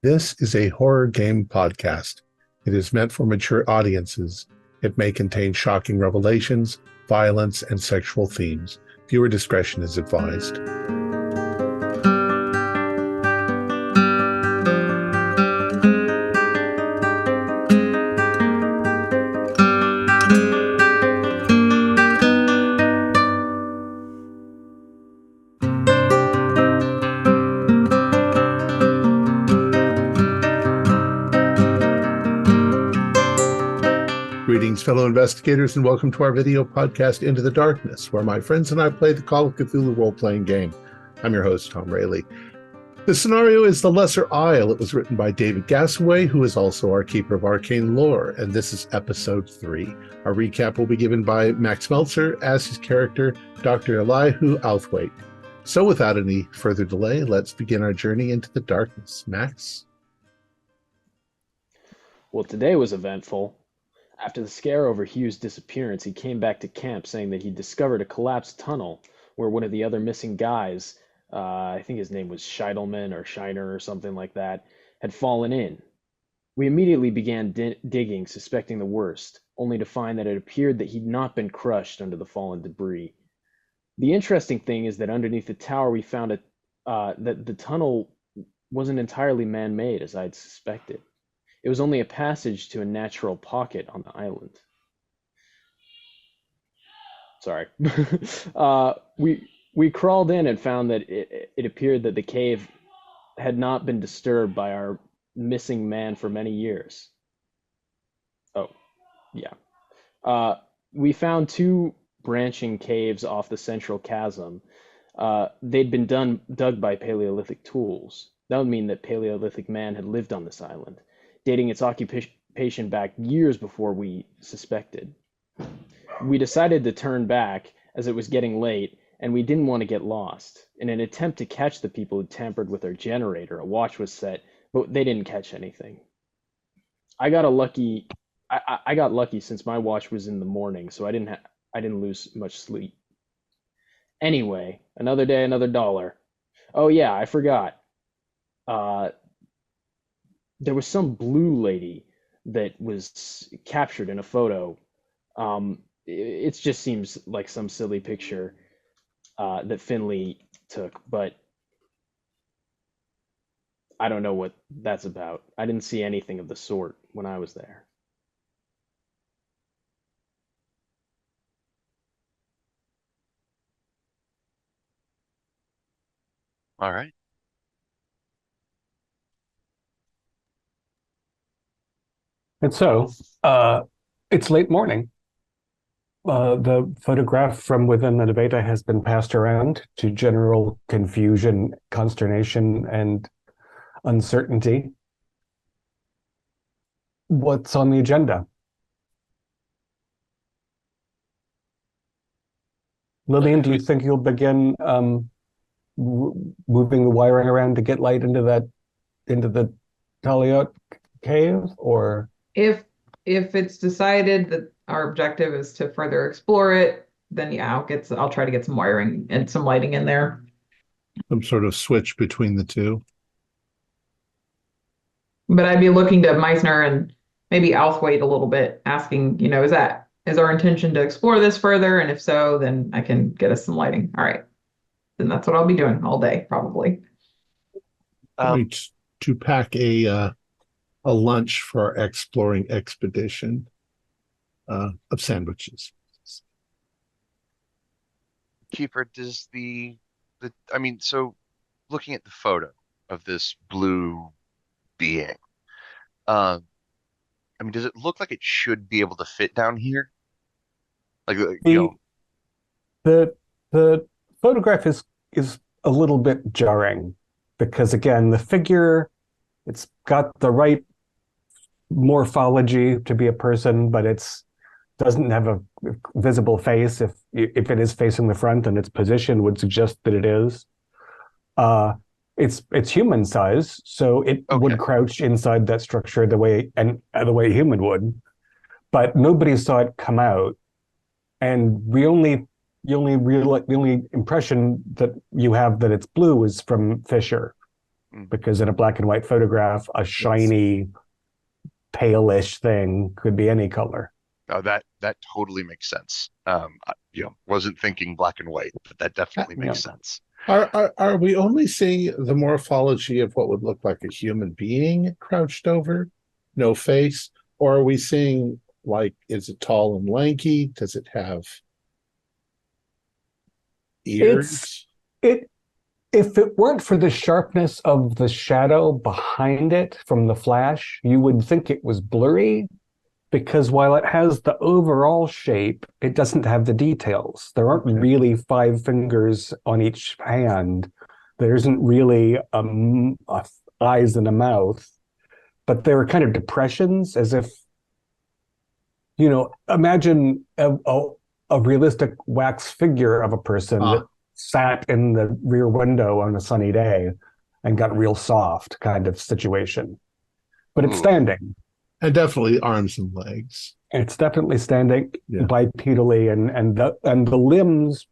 This is a horror game podcast. It is meant for mature audiences. It may contain shocking revelations, violence, and sexual themes. Viewer discretion is advised. Greetings, fellow investigators, and welcome to our video podcast, Into the Darkness, where my friends and I play the Call of Cthulhu role-playing game. I'm your host, Thom Raley. The scenario is The Lesser Isle. It was written by David Gassaway, who is also our keeper of arcane lore, and this is episode 3. Our recap will be given by Max Meltzer as his character, Dr. Elihu Outhwaite. So without any further delay, let's begin our journey into the darkness. Max? Well, today was eventful. After the scare over Hugh's disappearance, he came back to camp saying that he discovered a collapsed tunnel where one of the other missing guys, I think his name was Scheidelman or Shiner or something like that, had fallen in. We immediately began digging, suspecting the worst, only to find that it appeared that he'd not been crushed under the fallen debris. The interesting thing is that underneath the tower we found that the tunnel wasn't entirely man-made, as I'd suspected. It was only a passage to a natural pocket on the island. Sorry. We crawled in and found that it appeared that the cave had not been disturbed by our missing man for many years. Oh, yeah. We found two branching caves off the central chasm. They'd been dug by Paleolithic tools. That would mean that Paleolithic man had lived on this island, dating its occupation back years before we suspected. We decided to turn back as it was getting late, and we didn't want to get lost. In an attempt to catch the people who tampered with our generator, a watch was set, but they didn't catch anything. I got lucky since my watch was in the morning, so I didn't lose much sleep. Anyway, another day, another dollar. Oh yeah, I forgot. There was some blue lady that was captured in a photo. It just seems like some silly picture that Finley took, but I don't know what that's about. I didn't see anything of the sort when I was there. All right. And so, it's late morning. The photograph from within the Nevada has been passed around to general confusion, consternation, and uncertainty. What's on the agenda? Lillian, do you think you'll begin moving the wiring around to get light into the Taliot cave, or? If it's decided that our objective is to further explore it, then yeah, I'll try to get some wiring and some lighting in there. Some sort of switch between the two. But I'd be looking to Meisner and maybe Althwaite a little bit, asking, is our intention to explore this further? And if so, then I can get us some lighting. All right. Then that's what I'll be doing all day, probably. To pack a lunch for our exploring expedition of sandwiches. Keeper, does so looking at the photo of this blue being, does it look like it should be able to fit down here? The photograph is a little bit jarring because, again, the figure, it's got the right morphology to be a person, but it's doesn't have a visible face. If it is facing the front, and its position would suggest that it is. It's human size, so it would crouch inside that structure the way a human would. But nobody saw it come out, and the only impression that you have that it's blue is from Fisher. because in a black and white photograph, a shiny, palish thing could be any color. Oh, that totally makes sense. Wasn't thinking black and white, but that definitely makes sense. Are we only seeing the morphology of what would look like a human being crouched over, no face, or are we seeing, like, is it tall and lanky? Does it have ears? If it weren't for the sharpness of the shadow behind it from the flash, you would think it was blurry, because while it has the overall shape, it doesn't have the details. There aren't really 5 fingers on each hand. There isn't really eyes and a mouth, but there are kind of depressions, as if, imagine a realistic wax figure of a person that sat in the rear window on a sunny day and got real soft kind of situation. But it's standing. And definitely arms and legs. It's definitely standing bipedally, and the limbs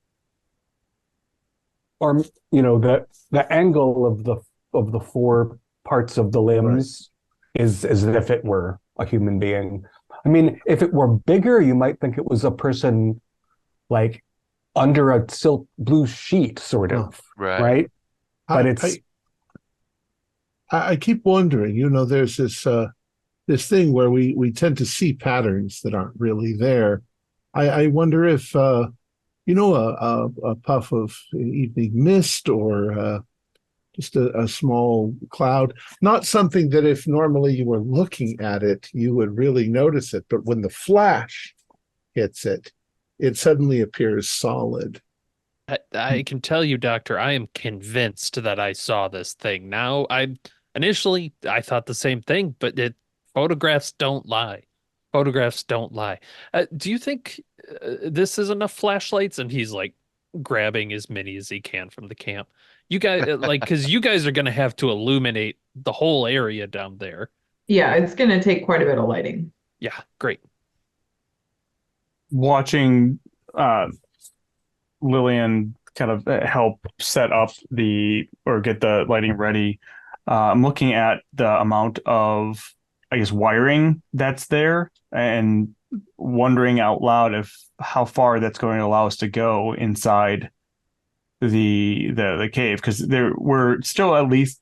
are, the angle of the 4 parts of the limbs is as if it were a human being. I mean, if it were bigger, you might think it was a person, like, under a silk blue sheet, sort of, right? But I keep wondering, there's this thing where we tend to see patterns that aren't really there. I wonder if a puff of evening mist, or just a small cloud, not something that if normally you were looking at it, you would really notice it, but when the flash hits it, it suddenly appears solid. I can tell you, Doctor, I am convinced that I saw this thing. Now, initially I thought the same thing, but photographs don't lie. Photographs don't lie. Do you think this is enough flashlights? And he's like grabbing as many as he can from the camp. You guys, because you guys are going to have to illuminate the whole area down there. Yeah, it's going to take quite a bit of lighting. Yeah, great. Watching Lillian kind of help set up get the lighting ready, I'm looking at the amount of, I guess, wiring that's there, and wondering out loud how far that's going to allow us to go inside the cave, because we're still at least,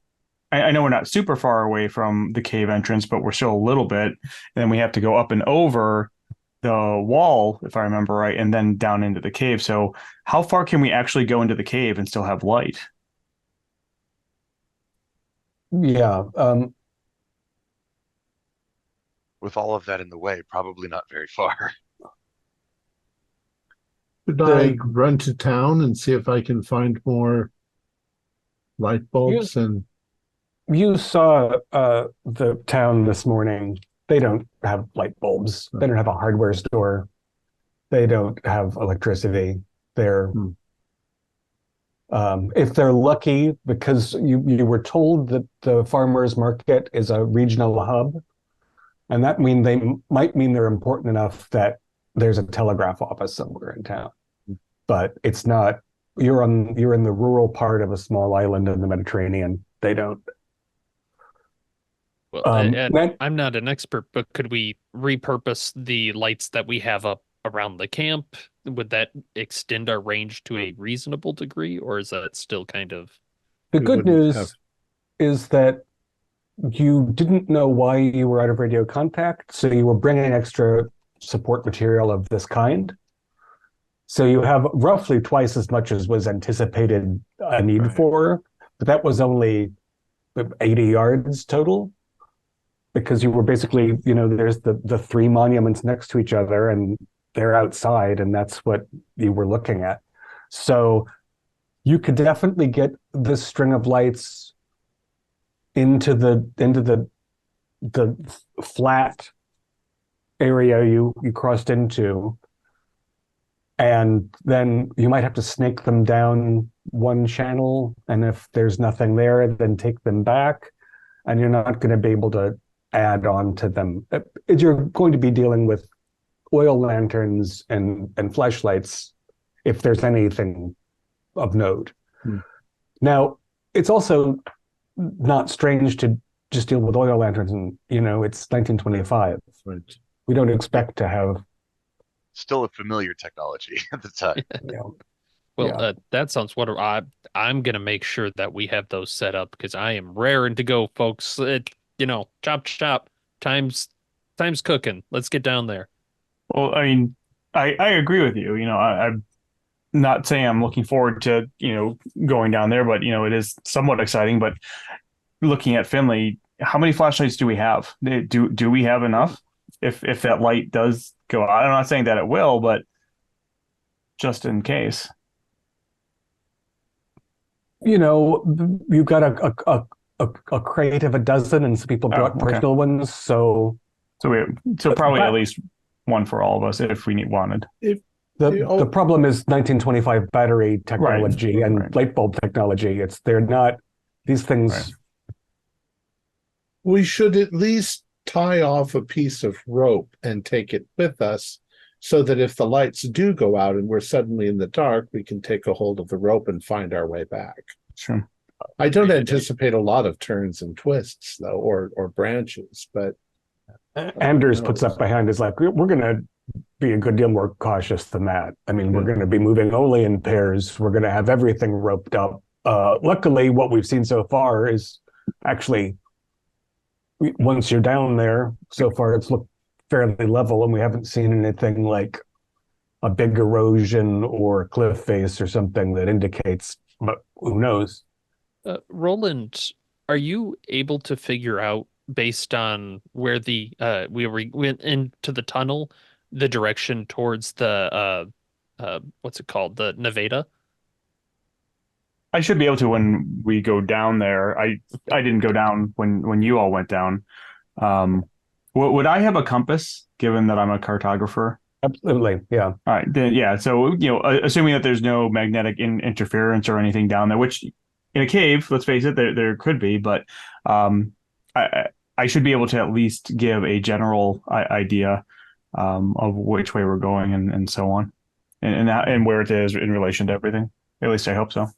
I know we're not super far away from the cave entrance, but we're still a little bit, and then we have to go up and over the wall, if I remember right, and then down into the cave. So how far can we actually go into the cave and still have light? Yeah. With all of that in the way, probably not very far. Should I run to town and see if I can find more light bulbs? You saw the town this morning. They don't have light bulbs. They don't have a hardware store. They don't have electricity. They're if they're lucky, because you were told that the farmers market is a regional hub, and that might mean they're important enough that there's a telegraph office somewhere in town. But it's not. You're in the rural part of a small island in the Mediterranean. They don't. Well, I'm not an expert, but could we repurpose the lights that we have up around the camp? Would that extend our range to a reasonable degree, or is that still kind of... The good news is that you didn't know why you were out of radio contact, so you were bringing extra support material of this kind. So you have roughly twice as much as was anticipated a need for, but that was only 80 yards total, because you were basically, there's the 3 monuments next to each other, and they're outside, and that's what you were looking at. So you could definitely get this string of lights into the flat area you crossed into, and then you might have to snake them down one channel, and if there's nothing there, then take them back, and you're not going to be able to add on to them. You're going to be dealing with oil lanterns and flashlights if there's anything of note. Now, it's also not strange to just deal with oil lanterns, and it's 1925. Right. We don't expect to have Still a familiar technology at the time. Well, yeah. that sounds wonderful. I'm gonna make sure that we have those set up because I am raring to go, folks. Chop chop. Time's cooking. Let's get down there. Well, I mean, I agree with you. I'm not saying I'm looking forward to, going down there, but, it is somewhat exciting. But looking at Finley, how many flashlights do we have? Do we have enough? If that light does go out, I'm not saying that it will, but just in case. You've got a crate of a dozen, and some people brought personal ones. So probably at least one for all of us if we wanted. The problem is 1925 battery technology and light bulb technology. They're not these things. Right. We should at least tie off a piece of rope and take it with us so that if the lights do go out and we're suddenly in the dark, we can take a hold of the rope and find our way back. Sure. I don't anticipate a lot of turns and twists, though, or branches, but Anders puts up behind is like, we're going to be a good deal more cautious than that. I mean, we're going to be moving only in pairs. We're going to have everything roped up. Luckily, what we've seen so far is actually, once you're down there, so far it's looked fairly level, and we haven't seen anything like a big erosion or cliff face or something that indicates, but who knows? Roland, are you able to figure out, based on where we went into the tunnel, the direction towards the what's it called, the Nevada? I should be able to when we go down there. I didn't go down when you all went down. Would I have a compass, given that I'm a cartographer? Absolutely, yeah. All right, then yeah. So assuming that there's no magnetic interference or anything down there, which in a cave, let's face it, there could be, but I should be able to at least give a general idea of which way we're going and so on, and where it is in relation to everything. At least I hope so.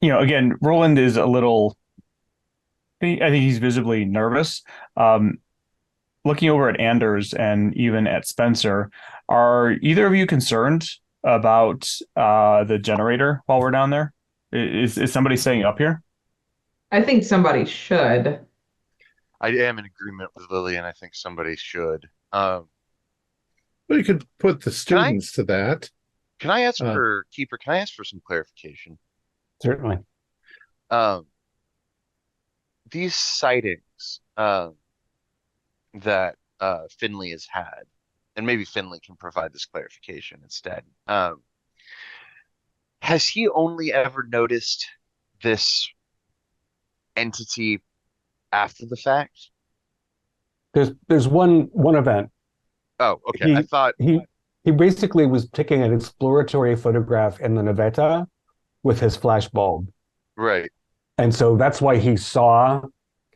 Again, Roland is a little. I think he's visibly nervous. Looking over at Anders and even at Spencer, are either of you concerned about the generator while we're down there? Is somebody staying up here? I think somebody should. I am in agreement with Lily, and I think somebody should. We could put the students to that. Can I ask for Keeper? Can I ask for some clarification? Certainly. These sightings that Finley has had, and maybe Finley can provide this clarification instead. Has he only ever noticed this entity after the fact? There's one event. Oh, okay. I thought he basically was taking an exploratory photograph in the Nevada with his flash bulb. Right. And so that's why he saw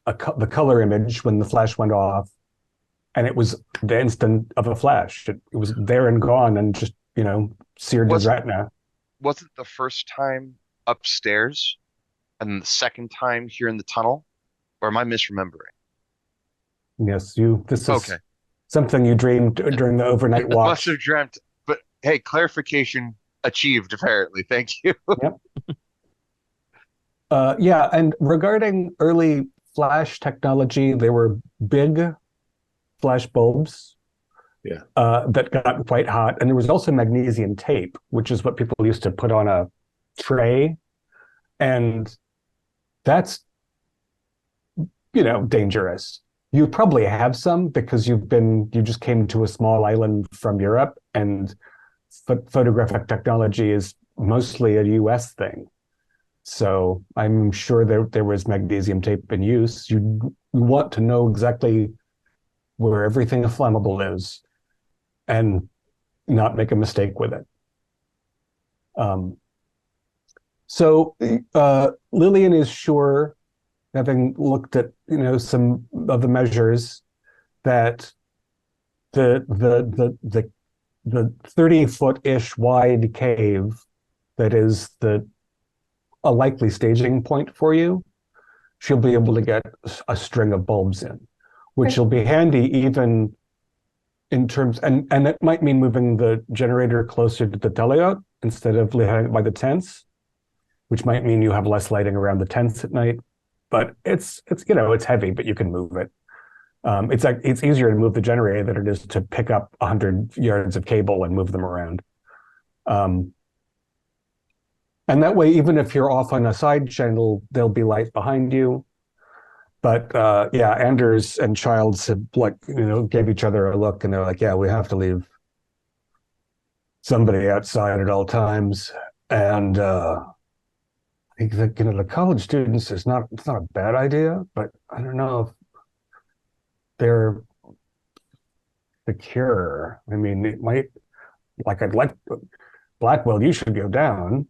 the color image when the flash went off, and it was the instant of a flash. It was there and gone, and just seared his retina. Was it the first time upstairs, and the second time here in the tunnel, or am I misremembering? Yes, this is something you dreamed during the overnight watch. Must have dreamt, but hey, clarification achieved apparently. Thank you. Yep. Yeah, and regarding early flash technology, there were big flash bulbs that got quite hot. And there was also magnesium tape, which is what people used to put on a tray. And that's, dangerous. You probably have some because you just came to a small island from Europe, and photographic technology is mostly a US thing. So I'm sure there was magnesium tape in use. You want to know exactly where everything flammable is and not make a mistake with it. So Lillian is sure, having looked at some of the measures, that the 30-foot-ish wide cave that is the a likely staging point for you, she'll be able to get a string of bulbs in, which will be handy even in terms, and it might mean moving the generator closer to the teleyacht instead of leaving it by the tents, which might mean you have less lighting around the tents at night. But it's it's heavy, but you can move it. It's easier to move the generator than it is to pick up 100 yards of cable and move them around. And that way, even if you're off on a side channel, there'll be light behind you. But yeah, Anders and Childs had gave each other a look, and they're like, "Yeah, we have to leave somebody outside at all times." And I think that the college students it's not a bad idea, but I don't know if they're the cure. I mean, it might I'd like Blackwell. You should go down.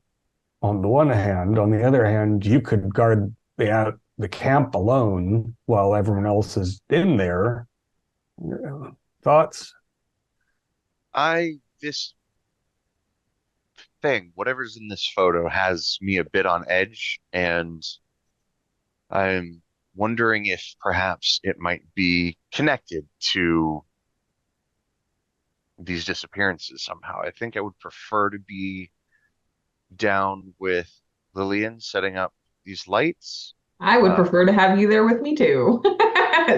On the one hand, on the other hand, you could guard the camp alone while everyone else is in there. Thoughts? This thing, whatever's in this photo, has me a bit on edge, and I'm wondering if perhaps it might be connected to these disappearances somehow. I think I would prefer to be down with Lillian setting up these lights. I would prefer to have you there with me too.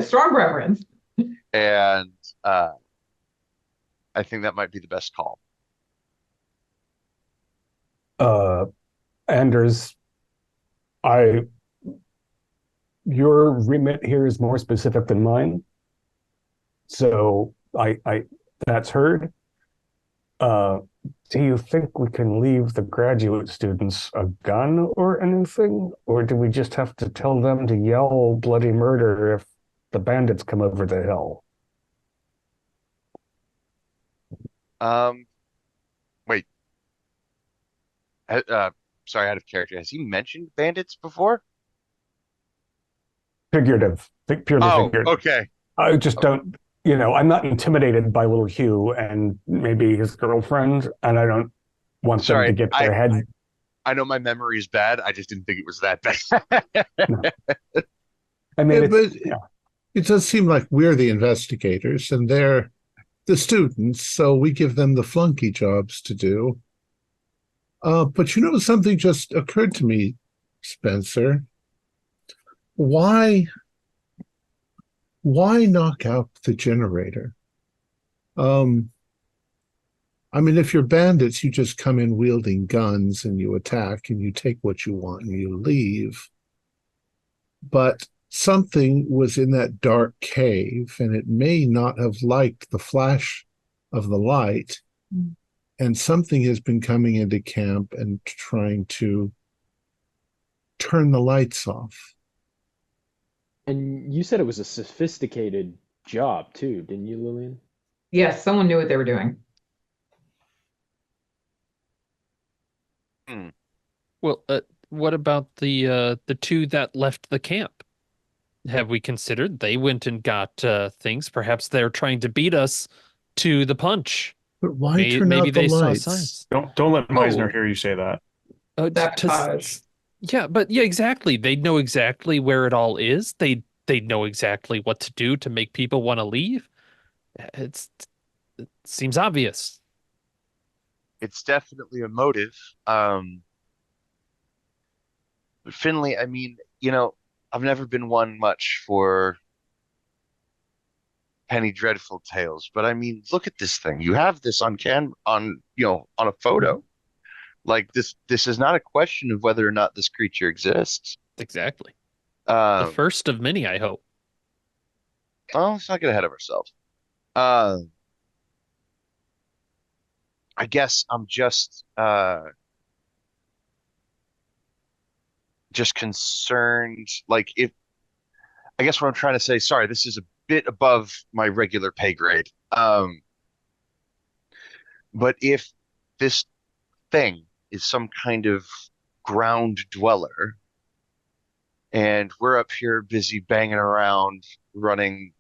Strong preference. And I think that might be the best call. Anders, your remit here is more specific than mine. So that's heard. Do you think we can leave the graduate students a gun or anything? Or do we just have to tell them to yell bloody murder if the bandits come over the hill? Wait. Sorry, out of character. Has he mentioned bandits before? Figurative. Purely figurative. Okay. I just don't, I'm not intimidated by little Hugh and maybe his girlfriend, and I don't want them to get their head. I know my memory is bad. I just didn't think it was that bad. No. I mean, it does seem like we're the investigators and they're the students, so we give them the flunky jobs to do. But something just occurred to me, Spencer. Why knock out the generator? I mean, if you're bandits, you just come in wielding guns and you attack and you take what you want and you leave. But something was in that dark cave, and it may not have liked the flash of the light. And something has been coming into camp and trying to turn the lights off. And you said it was a sophisticated job too, didn't you, Lillian? Yes, someone knew what they were doing. Well, what about the two that left the camp? Have we considered they went and got things? Perhaps they're trying to beat us to the punch. But why turn out the lights? Don't let Meisner hear you say that. Yeah, but yeah, exactly. They know exactly where it all is. They know exactly what to do to make people want to leave. It seems obvious. It's definitely a motive. But Finley, I mean, I've never been one much for Penny Dreadful tales, but I mean, look at this thing. You have this on a photo. Like this is not a question of whether or not this creature exists. Exactly. The first of many, I hope. Well, let's not get ahead of ourselves. I guess I'm just concerned. I guess what I'm trying to say, sorry, this is a bit above my regular pay grade. But if this thing is some kind of ground dweller, and we're up here busy banging around running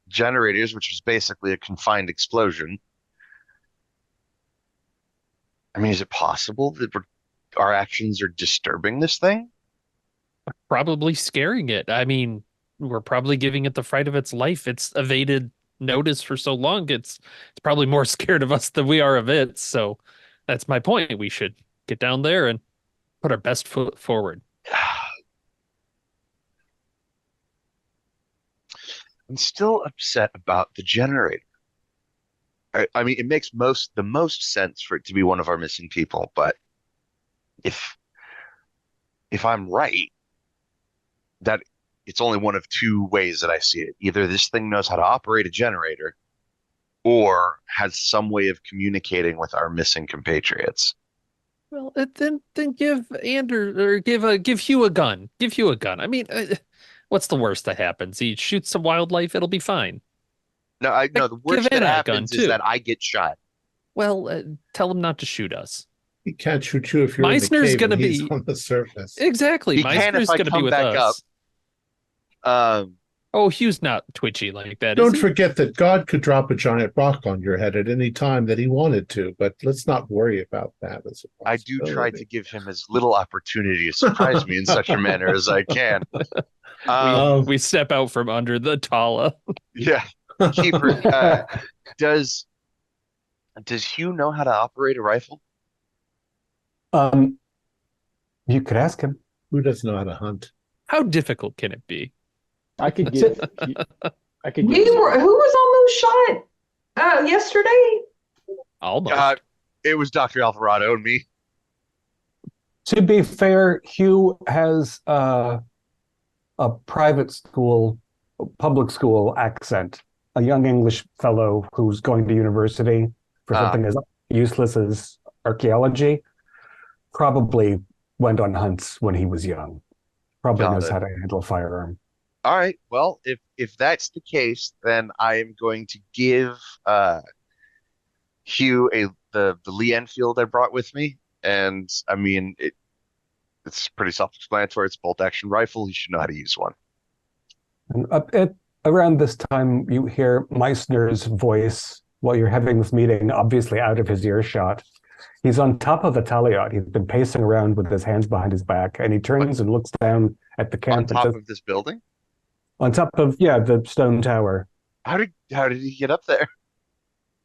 generators, which is basically a confined explosion. I mean, is it possible that we're our actions are disturbing this thing? Probably scaring it. I mean, we're probably giving it the fright of its life. It's evaded notice for so long. It's probably more scared of us than we are of it. So that's my point. We should get down there and put our best foot forward. I'm still upset about the generator. I mean, it makes the most sense for it to be one of our missing people, but if I'm right, that it's only one of two ways that I see it. Either this thing knows how to operate a generator or has some way of communicating with our missing compatriots. Well, then give give Hugh a gun. Give Hugh a gun. I mean, what's the worst that happens? He shoots some wildlife. It'll be fine. No, the worst that Anna a gun, happens is too. that I get shot. Well, tell him not to shoot us. He can't shoot you if you're Meissner's in the cave gonna and he's be- on the surface. Exactly. He can if Meissner's I going to be come with back us. Oh, Hugh's not twitchy like that. Is Don't he? forget that God could drop a giant rock on your head at any time that he wanted to, but let's not worry about that as a I do try to possibility. give him as little opportunity to surprise me in such a manner as I can. We step out from under the Tala. Yeah. Keeper, does Hugh know how to operate a rifle? You could ask him. Who doesn't know how to hunt? How difficult can it be? I could give. I could Who give. was almost shot yesterday? Almost. It was Dr. Alvarado and me. To be fair, Hugh has a private school, public school accent. A young English fellow who's going to university for something as useless as archaeology probably went on hunts when he was young. Probably knows how to handle a firearm. All right. Well, if that's the case, then I am going to give Hugh the Lee Enfield I brought with me, and I mean it's pretty self-explanatory. It's a bolt-action rifle. He should know how to use one. And around this time, you hear Meissner's voice while you're having this meeting, obviously out of his earshot. He's on top of the Taliot. He's been pacing around with his hands behind his back, and he turns and looks down at the camp. On top of this building? On top of, the stone tower. How did he get up there?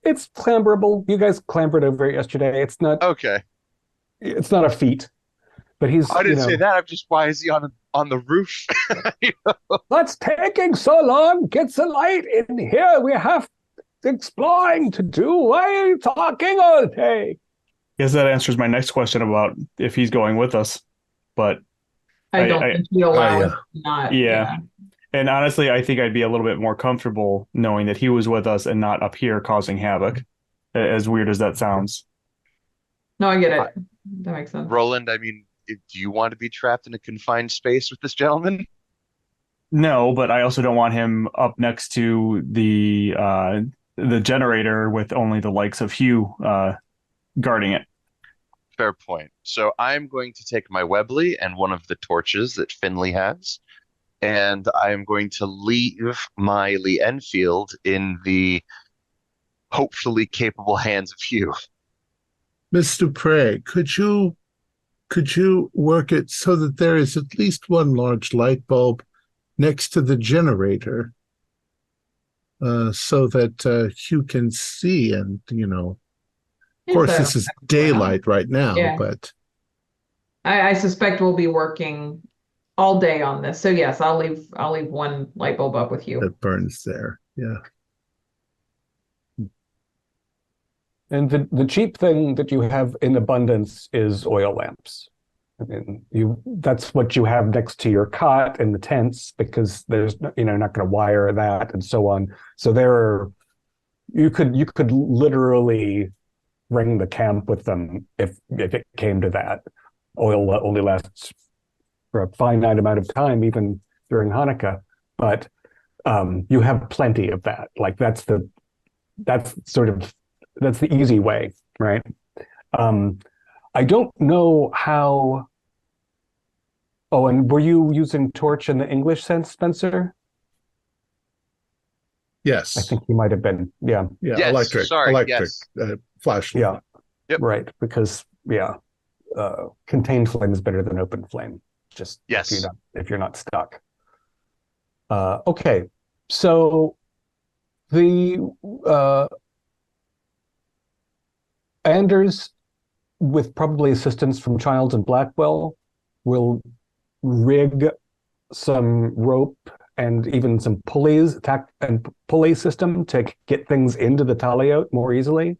It's clamberable. You guys clambered over it yesterday. It's not Okay. It's not a feat. But he's I didn't say that. I'm just, why is he on the roof? What's taking so long? Get the light in here. We have exploring to do. Why are you talking all day? Guess that answers my next question about if he's going with us. But I don't think he allows us to not. Yeah. And honestly, I think I'd be a little bit more comfortable knowing that he was with us and not up here causing havoc, as weird as that sounds. No, I get it. That makes sense. Roland, I mean, do you want to be trapped in a confined space with this gentleman? No, but I also don't want him up next to the generator with only the likes of Hugh guarding it. Fair point. So I'm going to take my Webley and one of the torches that Finley has, and I'm going to leave my Lee Enfield in the hopefully capable hands of Hugh. Mr. Prey, could you work it so that there is at least one large light bulb next to the generator, so that Hugh can see? And of course, this is daylight right now, but I suspect we'll be working all day on this. So yes, I'll leave one light bulb up with you. That burns there. Yeah. And the cheap thing that you have in abundance is oil lamps. I mean, that's what you have next to your cot in the tents, because there's not going to wire that and so on. So you could literally ring the camp with them if it came to that. Oil only lasts for a finite amount of time, even during Hanukkah, but you have plenty of that. Like that's the easy way, right? I don't know how. Oh, and were you using torch in the English sense, Spencer? Yes. I think you might have been. Yeah. Yeah. Yes, Electric. sorry, Electric. yes. Flashlight. Yeah. Yep. Right. Because contained flame is better than open flame. Just Yes. if you're not stuck. Okay, so the Anders, with probably assistance from Childs and Blackwell, will rig some rope and even some pulleys, pulley system to get things into the taliote more easily,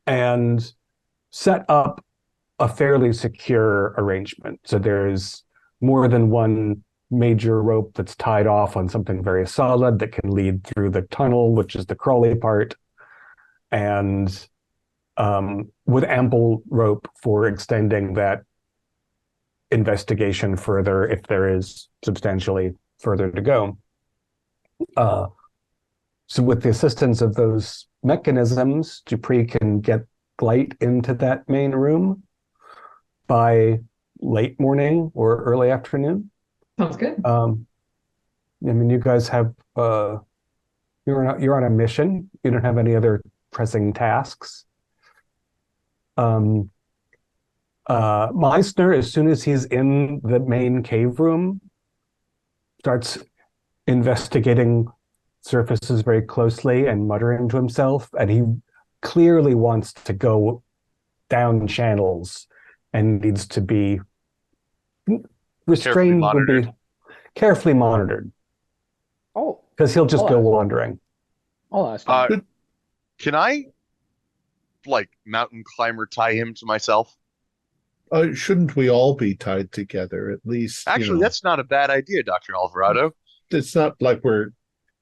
and set up a fairly secure arrangement. So there's more than one major rope that's tied off on something very solid that can lead through the tunnel, which is the crawly part, and with ample rope for extending that investigation further if there is substantially further to go. So with the assistance of those mechanisms, Dupree can get light into that main room by late morning or early afternoon. Sounds good. I mean, you guys have you're on a mission. You don't have any other pressing tasks. Meissner, as soon as he's in the main cave room, starts investigating surfaces very closely and muttering to himself, and he clearly wants to go down channels and needs to be restrained, would be carefully monitored. Oh, because he'll just go wandering. I'll ask him. Can I, like, mountain climber tie him to myself? Shouldn't we all be tied together at least? Actually, that's not a bad idea, Dr. Alvarado. It's not like we're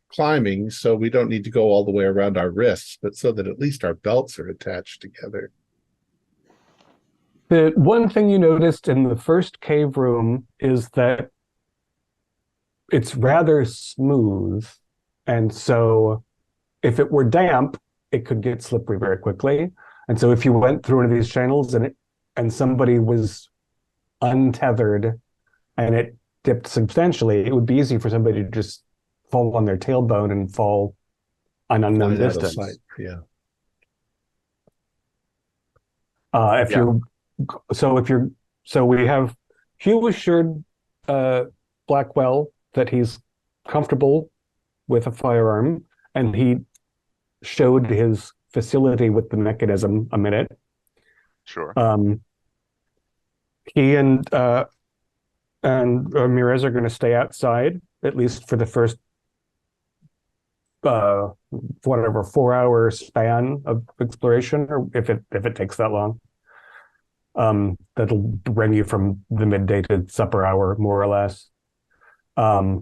climbing, so we don't need to go all the way around our wrists, but so that at least our belts are attached together. The one thing you noticed in the first cave room is that it's rather smooth, and so if it were damp, it could get slippery very quickly. And so if you went through one of these channels and somebody was untethered and it dipped substantially, it would be easy for somebody to just fall on their tailbone and fall an unknown distance. Yeah. So we have Hugh assured Blackwell that he's comfortable with a firearm, and he showed his facility with the mechanism a minute. Sure. He and Ramirez are going to stay outside, at least for the first 4-hour span of exploration, or if it takes that long. That'll bring you from the midday to supper hour, more or less. I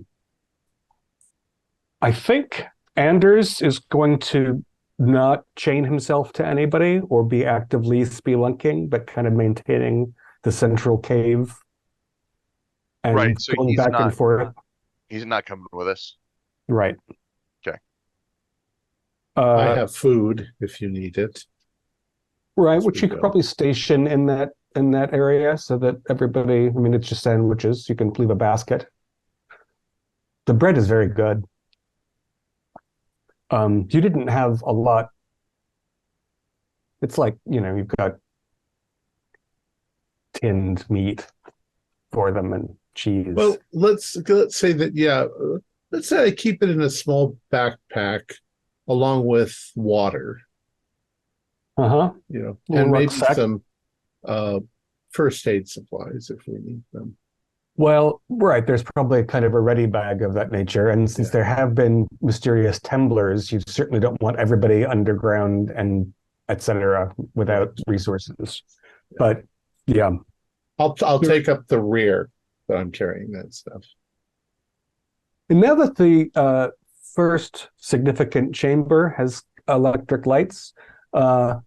think Anders is going to not chain himself to anybody or be actively spelunking, but kind of maintaining the central cave and right, so going back and forth. He's not coming with us. Right. Okay. I have food if you need it. Right, which you could probably station in that area so that everybody, I mean, it's just sandwiches. You can leave a basket. The bread is very good. You didn't have a lot. It's like, you've got tinned meat for them and cheese. Well, let's say that, let's say I keep it in a small backpack along with water. Uh-huh. And maybe some first aid supplies if we need them. Well, right, there's probably kind of a ready bag of that nature. And since there have been mysterious temblers, you certainly don't want everybody underground and et cetera without resources. But yeah. I'll take up the rear, but I'm carrying that stuff. And now that the first significant chamber has electric lights, I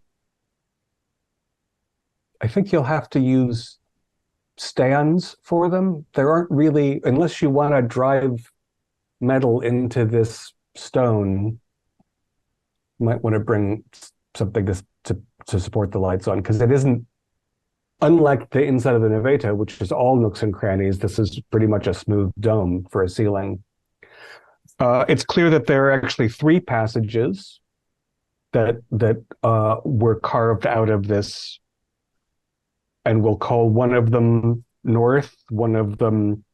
think you'll have to use stands for them. There aren't really, unless you want to drive metal into this stone, you might want to bring something to support the lights on, because it isn't, unlike the inside of the Nevada, which is all nooks and crannies, this is pretty much a smooth dome for a ceiling. It's clear that there are actually 3 passages that were carved out of this and we'll call one of them north, one of them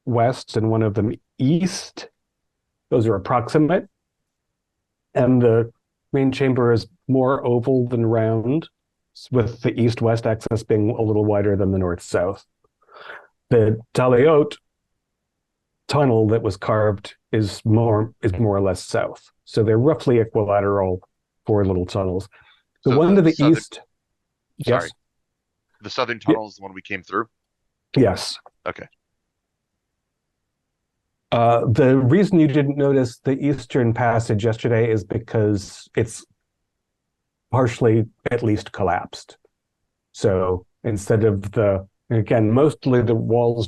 west, and one of them east. Those are approximate. And the main chamber is more oval than round, with the east-west axis being a little wider than the north-south. The Taliot tunnel that was carved is more or less south. So they're roughly equilateral, 4 little tunnels. The one to the east. Sorry. Yes. The southern tunnel is the one we came through? Yes. Okay. The reason you didn't notice the eastern passage yesterday is because it's partially at least collapsed. So instead of again, mostly the walls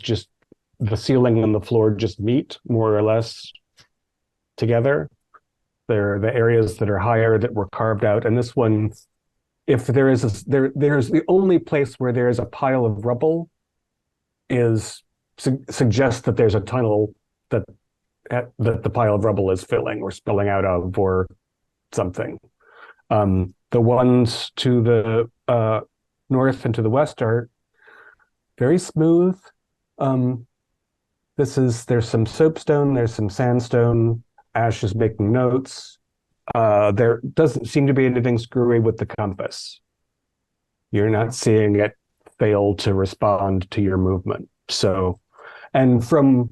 the ceiling and the floor just meet more or less together. They're the areas that are higher that were carved out. And this one, if there's the only place where there is a pile of rubble suggests that there's a tunnel that the pile of rubble is filling or spilling out of or something. The ones to the north and to the west are very smooth. There's some soapstone, there's some sandstone. Ash is making notes. There doesn't seem to be anything screwy with the compass. You're not seeing it fail to respond to your movement. So, and from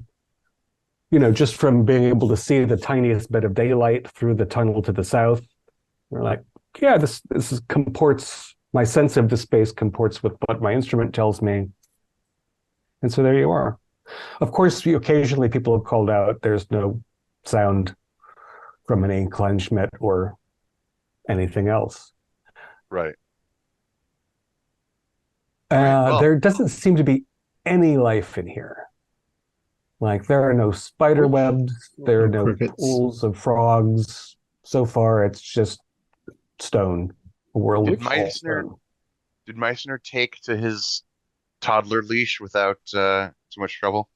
just from being able to see the tiniest bit of daylight through the tunnel to the south, we're like, yeah, this comports, my sense of the space comports with what my instrument tells me. And so there you are. Of course, occasionally people have called out, there's no sound from any Kleinschmidt or anything else. Right. There doesn't seem to be any life in here. Like, there are no spider webs, there are no crickets. pools of frogs. So far, it's just stone. A world Did of Meissner take to his toddler leash without too much trouble?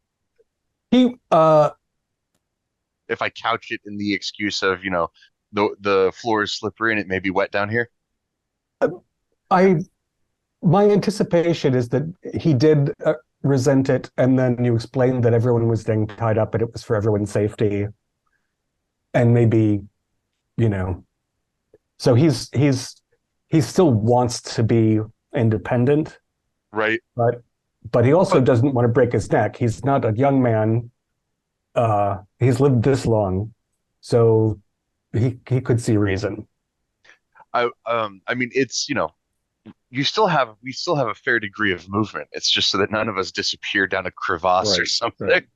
He If I couch it in the excuse of, the floor is slippery and it may be wet down here. My anticipation is that he did resent it, and then you explained that everyone was getting tied up and it was for everyone's safety. And maybe, so he still wants to be independent. Right. But he also doesn't want to break his neck. He's not a young man. He's lived this long, so he could see reason. I mean, it's, we still have a fair degree of movement. It's just so that none of us disappear down a crevasse or something. Right.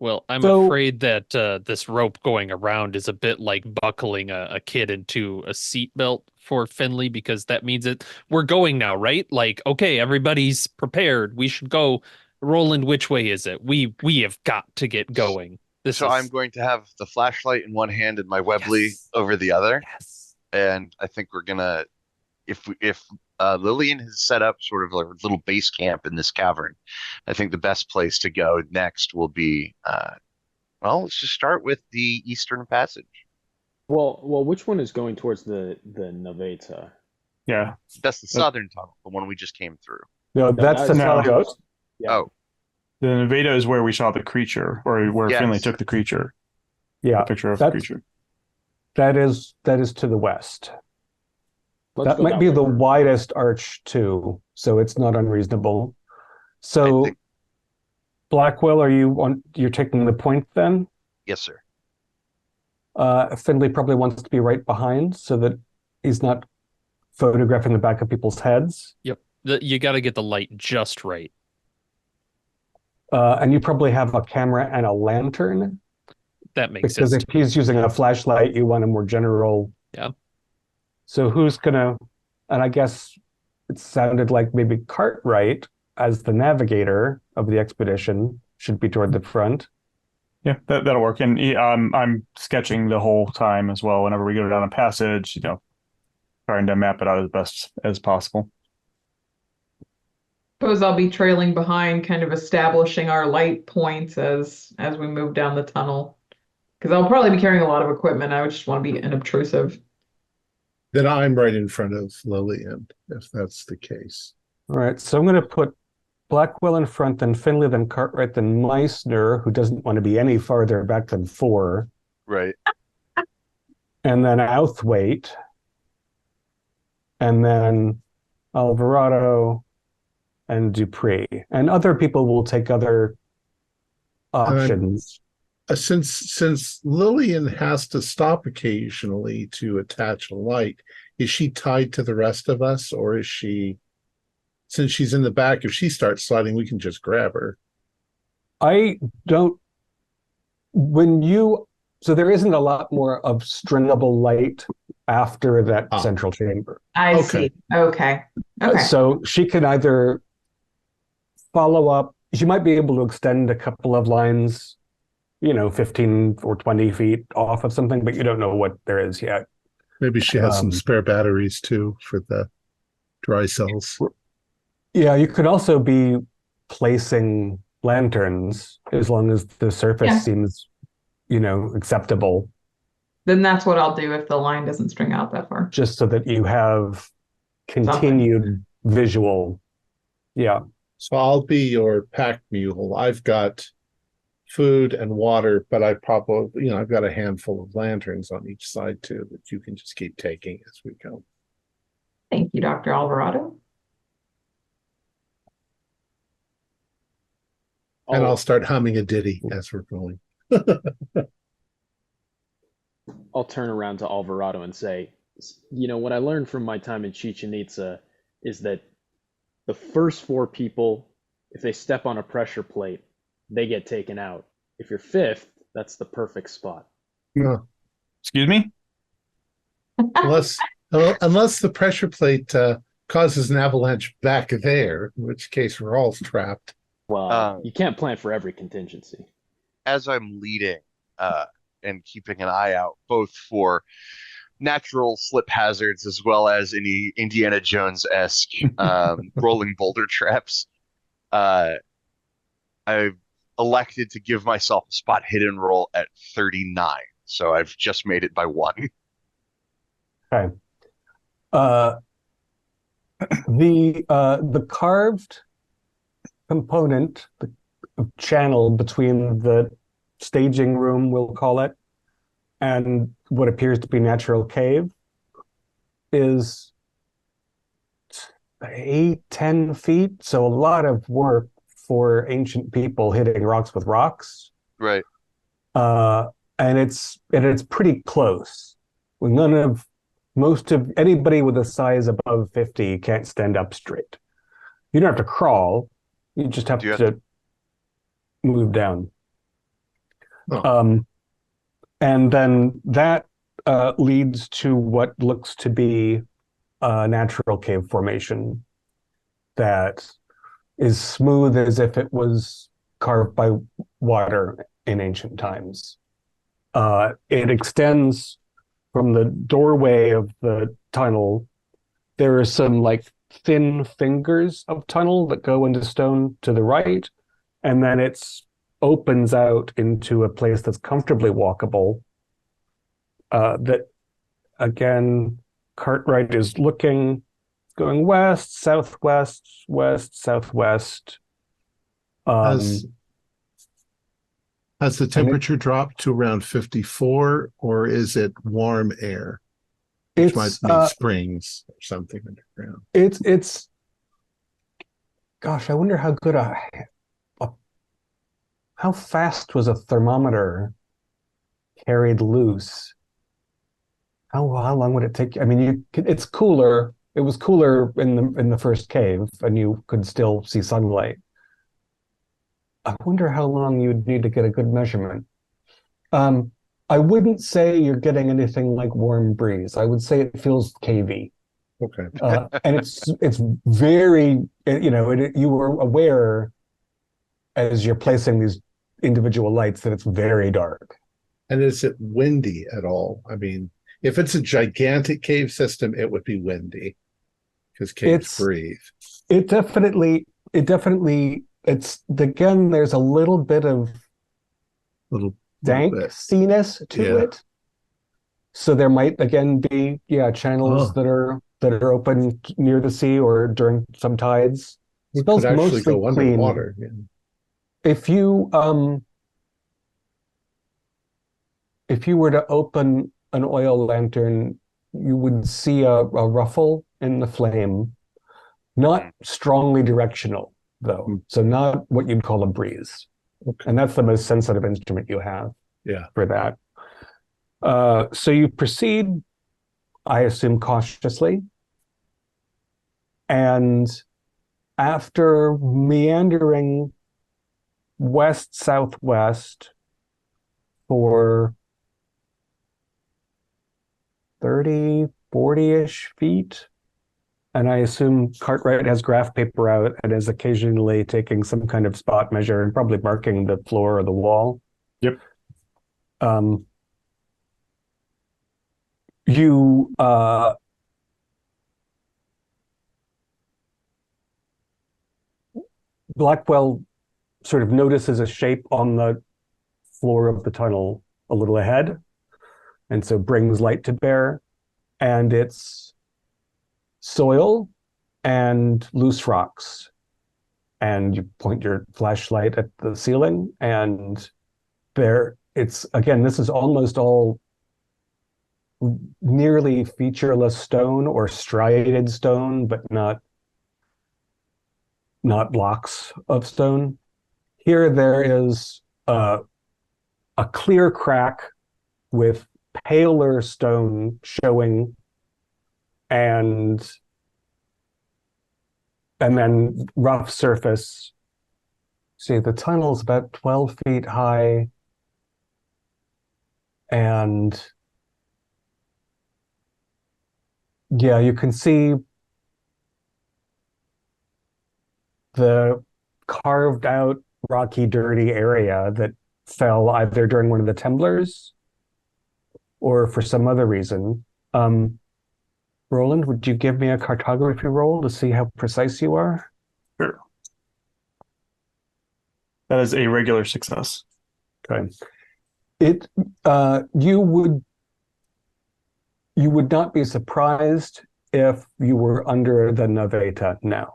Well, I'm afraid that this rope going around is a bit like buckling a kid into a seatbelt for Finley, because that means we're going now, right? Like, okay, everybody's prepared. We should go. Roland, which way is it? We have got to get going. I'm going to have the flashlight in one hand and my Webley over the other. Yes. And I think we're gonna, if Lillian has set up sort of like a little base camp in this cavern, I think the best place to go next will be, let's just start with the Eastern Passage. Well, which one is going towards the Naveta? Yeah. That's the southern tunnel, the one we just came through. No, that's the Taliot. Yeah. Oh, The Nevada is where we saw the creature, or where Yes. Finley took the creature. Yeah, A picture of the creature. that is to the west. Let's That go might that be way. the widest arch too, so it's not unreasonable. So, I think- Blackwell, you're taking the point then? yes, sir. Finley probably wants to be right behind so that he's not photographing the back of people's heads. Yep. You got to get the light just right. And you probably have a camera and a lantern, That makes because sense. if he's using a flashlight, you want a more general. Yeah. So and I guess it sounded like maybe Cartwright, as the navigator of the expedition, should be toward the front. Yeah, that'll work. And I'm sketching the whole time as well. Whenever we go down a passage, trying to map it out as best as possible. Suppose I'll be trailing behind, kind of establishing our light points as we move down the tunnel. Because I'll probably be carrying a lot of equipment. I would just want to be unobtrusive. Then I'm right in front of Lillian, if that's the case. All right, so I'm going to put Blackwell in front, then Finley, then Cartwright, then Meissner, who doesn't want to be any farther back than 4. Right. And then Outhwaite. And then Alvarado and Dupree. And other people will take other options. Since Lillian has to stop occasionally to attach a light, is she tied to the rest of us, or is she, since she's in the back, if she starts sliding, we can just grab her? I don't, so there isn't a lot more of stringable light after that central chamber. I see. Okay. So she can either follow up, she might be able to extend a couple of lines, 15 or 20 feet off of something, but you don't know what there is yet. Maybe she has some spare batteries too for the dry cells. Yeah, you could also be placing lanterns as long as the surface seems, acceptable. Then that's what I'll do if the line doesn't string out that far. Just so that you have continued visual. Yeah. So I'll be your pack mule. I've got food and water, but I've got a handful of lanterns on each side too that you can just keep taking as we go. Thank you, Dr. Alvarado. And I'll start humming a ditty as we're going. I'll turn around to Alvarado and say, what I learned from my time in Chichen Itza is that the first 4 people, if they step on a pressure plate, they get taken out. If you're 5th, that's the perfect spot. Yeah. Excuse me? Unless the pressure plate causes an avalanche back there, in which case we're all trapped. Well, you can't plan for every contingency. As I'm leading and keeping an eye out both for natural slip hazards as well as any Indiana Jones-esque rolling boulder traps, I've elected to give myself a spot hidden roll at 39. So I've just made it by 1. Okay. The carved component, the channel between the staging room, we'll call it, and what appears to be natural cave is 8-10 feet. So a lot of work for ancient people hitting rocks with rocks. Right. And it's pretty close. Most of anybody with a size above 50 can't stand up straight. You don't have to crawl. You just have to move down. Oh. And then that leads to what looks to be a natural cave formation that is smooth as if it was carved by water in ancient times. It extends from the doorway of the tunnel. There are some thin fingers of tunnel that go into stone to the right, and then it opens out into a place that's comfortably walkable. That, again, Cartwright is looking, going west, southwest, west, southwest. Has the temperature dropped to around 54, or is it warm air? Which might mean springs or something underground. It's gosh, I wonder how good how fast was a thermometer carried loose? How long would it take? I mean, it's cooler. It was cooler in the first cave, and you could still see sunlight. I wonder how long you'd need to get a good measurement. I wouldn't say you're getting anything like warm breeze. I would say it feels cavey. Okay. And it's very, you were aware as you're placing these individual lights that it's very dark. And is it windy at all? I mean, if it's a gigantic cave system, it would be windy because caves breathe. It's again, there's a little bit of dankiness to it. So there might again be channels that are that are open near the sea or during some tides. We Smells could actually mostly go under the clean. water. Yeah. If you were to open an oil lantern, you would see a ruffle in the flame, not strongly directional though, so not what you'd call a breeze. Okay. And that's the most sensitive instrument you have for that. So you proceed, I assume, cautiously. And after meandering west-southwest for 30, 40-ish feet, and I assume Cartwright has graph paper out and is occasionally taking some kind of spot measure and probably marking the floor or the wall. Yep. You Blackwell sort of notices a shape on the floor of the tunnel a little ahead, and so brings light to bear, and it's soil and loose rocks. And you point your flashlight at the ceiling, and this is almost all nearly featureless stone or striated stone, but not blocks of stone. Here there is a clear crack with paler stone showing, and then rough surface. See, the tunnel's about 12 feet high, and yeah, you can see the carved out rocky, dirty area that fell either during one of the tumblers or for some other reason. Roland, would you give me a cartography roll to see how precise you are? Sure. That is a regular success. Okay. You would not be surprised if you were under the Naveta now.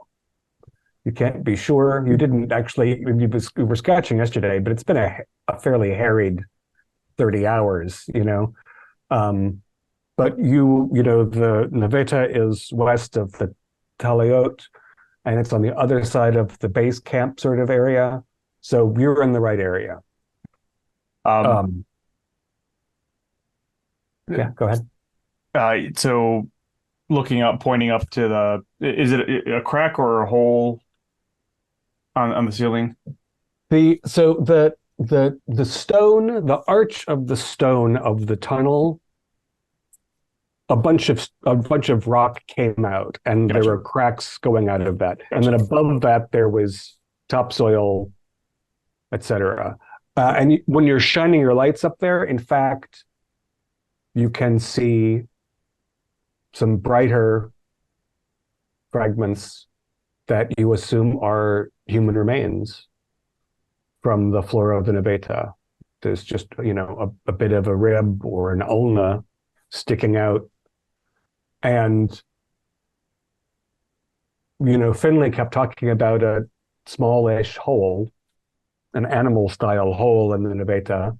You can't be sure. You didn't actually, you were sketching yesterday, but it's been a fairly harried 30 hours, but the Naveta is west of the Taliot, and it's on the other side of the base camp sort of area. So you're in the right area. Yeah, go ahead. So looking up, pointing up to is it a crack or a hole on the ceiling? The stone, the arch of the stone of the tunnel, a bunch of rock came out, and Gotcha. there were cracks going out of that. Gotcha. And then above that there was topsoil, etc. And when you're shining your lights up there, in fact, you can see some brighter fragments that you assume are human remains from the floor of the Naveta. There's just, a bit of a rib or an ulna sticking out. And, Finley kept talking about a smallish hole, an animal-style hole in the Naveta.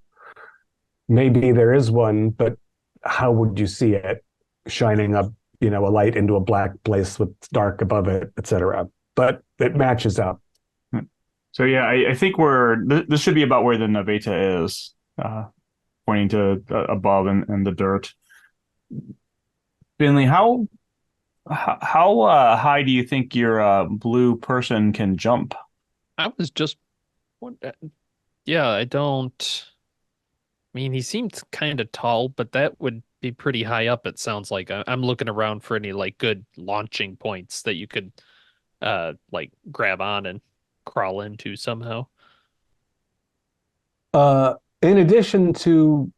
Maybe there is one, but how would you see it shining up, a light into a black place with dark above it, etc. But it matches up. So yeah, I think this should be about where the Naveta is, pointing to above and the dirt. Finley, how high do you think your blue person can jump? I was just, yeah, I don't. I mean, he seemed kind of tall, but that would be pretty high up. It sounds like I'm looking around for any good launching points that you could grab on and crawl into somehow. In addition to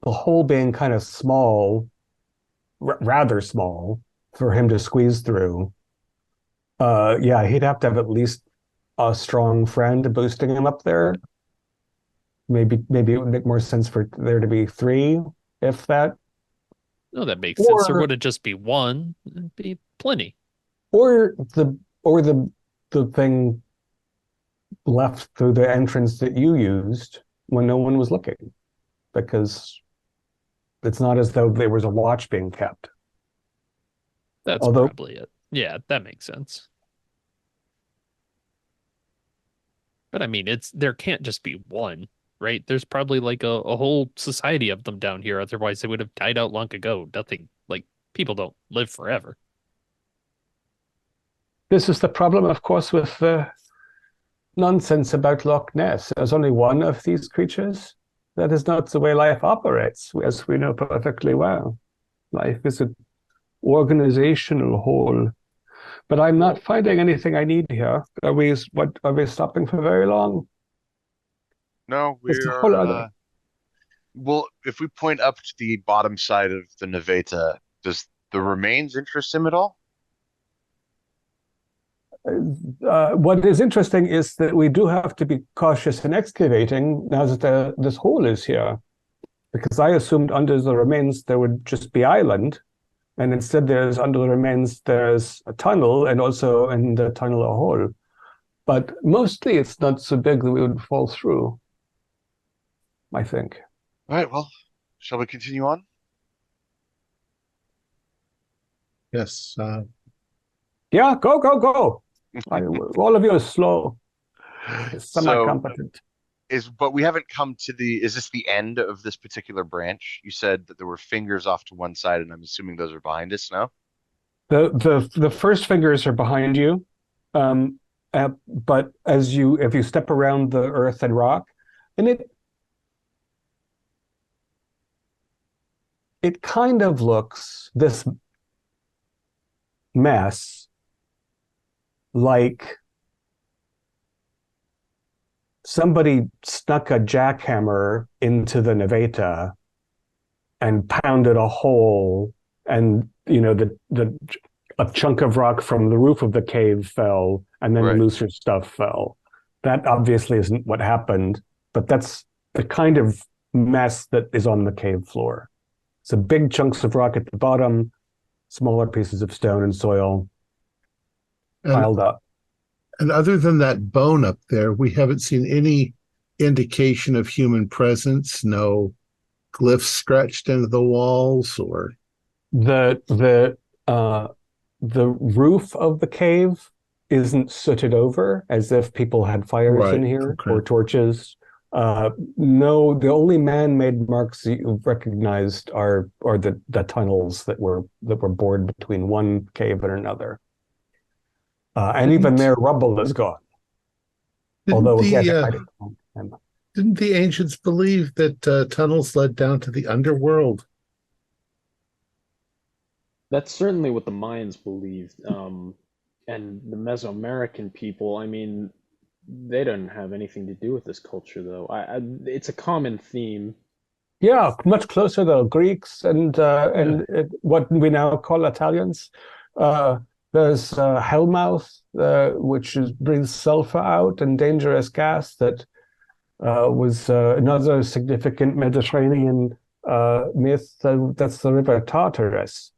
the hole being kind of small, rather small for him to squeeze through, he'd have to have at least a strong friend boosting him up there. Maybe it would make more sense for there to be 3, if that. No, that makes sense. There Or wouldn't just be one. It'd be plenty. or the thing left through the entrance that you used when no one was looking, because it's not as though there was a watch being kept. That's Although probably it. Yeah, that makes sense. But I mean, there can't just be one, right? There's probably like a whole society of them down here. Otherwise, they would have died out long ago. Nothing like people don't live forever. this is the problem, of course, with the nonsense about Loch Ness. There's only one of these creatures. That is not the way life operates, as we know perfectly well. Life is an organizational whole. But I'm not finding anything I need here. Are we stopping for very long? No, It's a whole other. well, if we point up to the bottom side of the Neveta, does the remains interest him at all? What is interesting is that we do have to be cautious in excavating now that this hole is here, because I assumed under the remains there would just be island, and instead there's under the remains there's a tunnel, and also in the tunnel a hole. But mostly it's not so big that we would fall through, I think. All right, well, shall we continue on? Yes. Yeah, go. All of you are slow, semi-competent. But we haven't come to is this the end of this particular branch? You said that there were fingers off to one side, and I'm assuming those are behind us now. The first fingers are behind you, but if you step around the earth and rock, and it kind of looks, this mess, like somebody snuck a jackhammer into the Neveta and pounded a hole, and a chunk of rock from the roof of the cave fell, and then Right. looser stuff fell. That obviously isn't what happened, but that's the kind of mess that is on the cave floor. So big chunks of rock at the bottom, smaller pieces of stone and soil piled up. And other than that bone up there, we haven't seen any indication of human presence, no glyphs scratched into the walls or The roof of the cave isn't sooted over as if people had fires in Right, here okay. or torches. No, the only man-made marks that you've recognized are the tunnels that were bored between one cave and another. And even their rubble is gone. Although again, it might have come from them. Didn't the ancients believe that tunnels led down to the underworld? That's certainly what the Mayans believed. And the Mesoamerican people, I mean, they don't have anything to do with this culture, though. It's a common theme. Yeah, much closer though. Greeks and what we now call Italians. There's hellmouth, which breathes sulfur out and dangerous gas. That was another significant Mediterranean myth. That's the river Tartarus.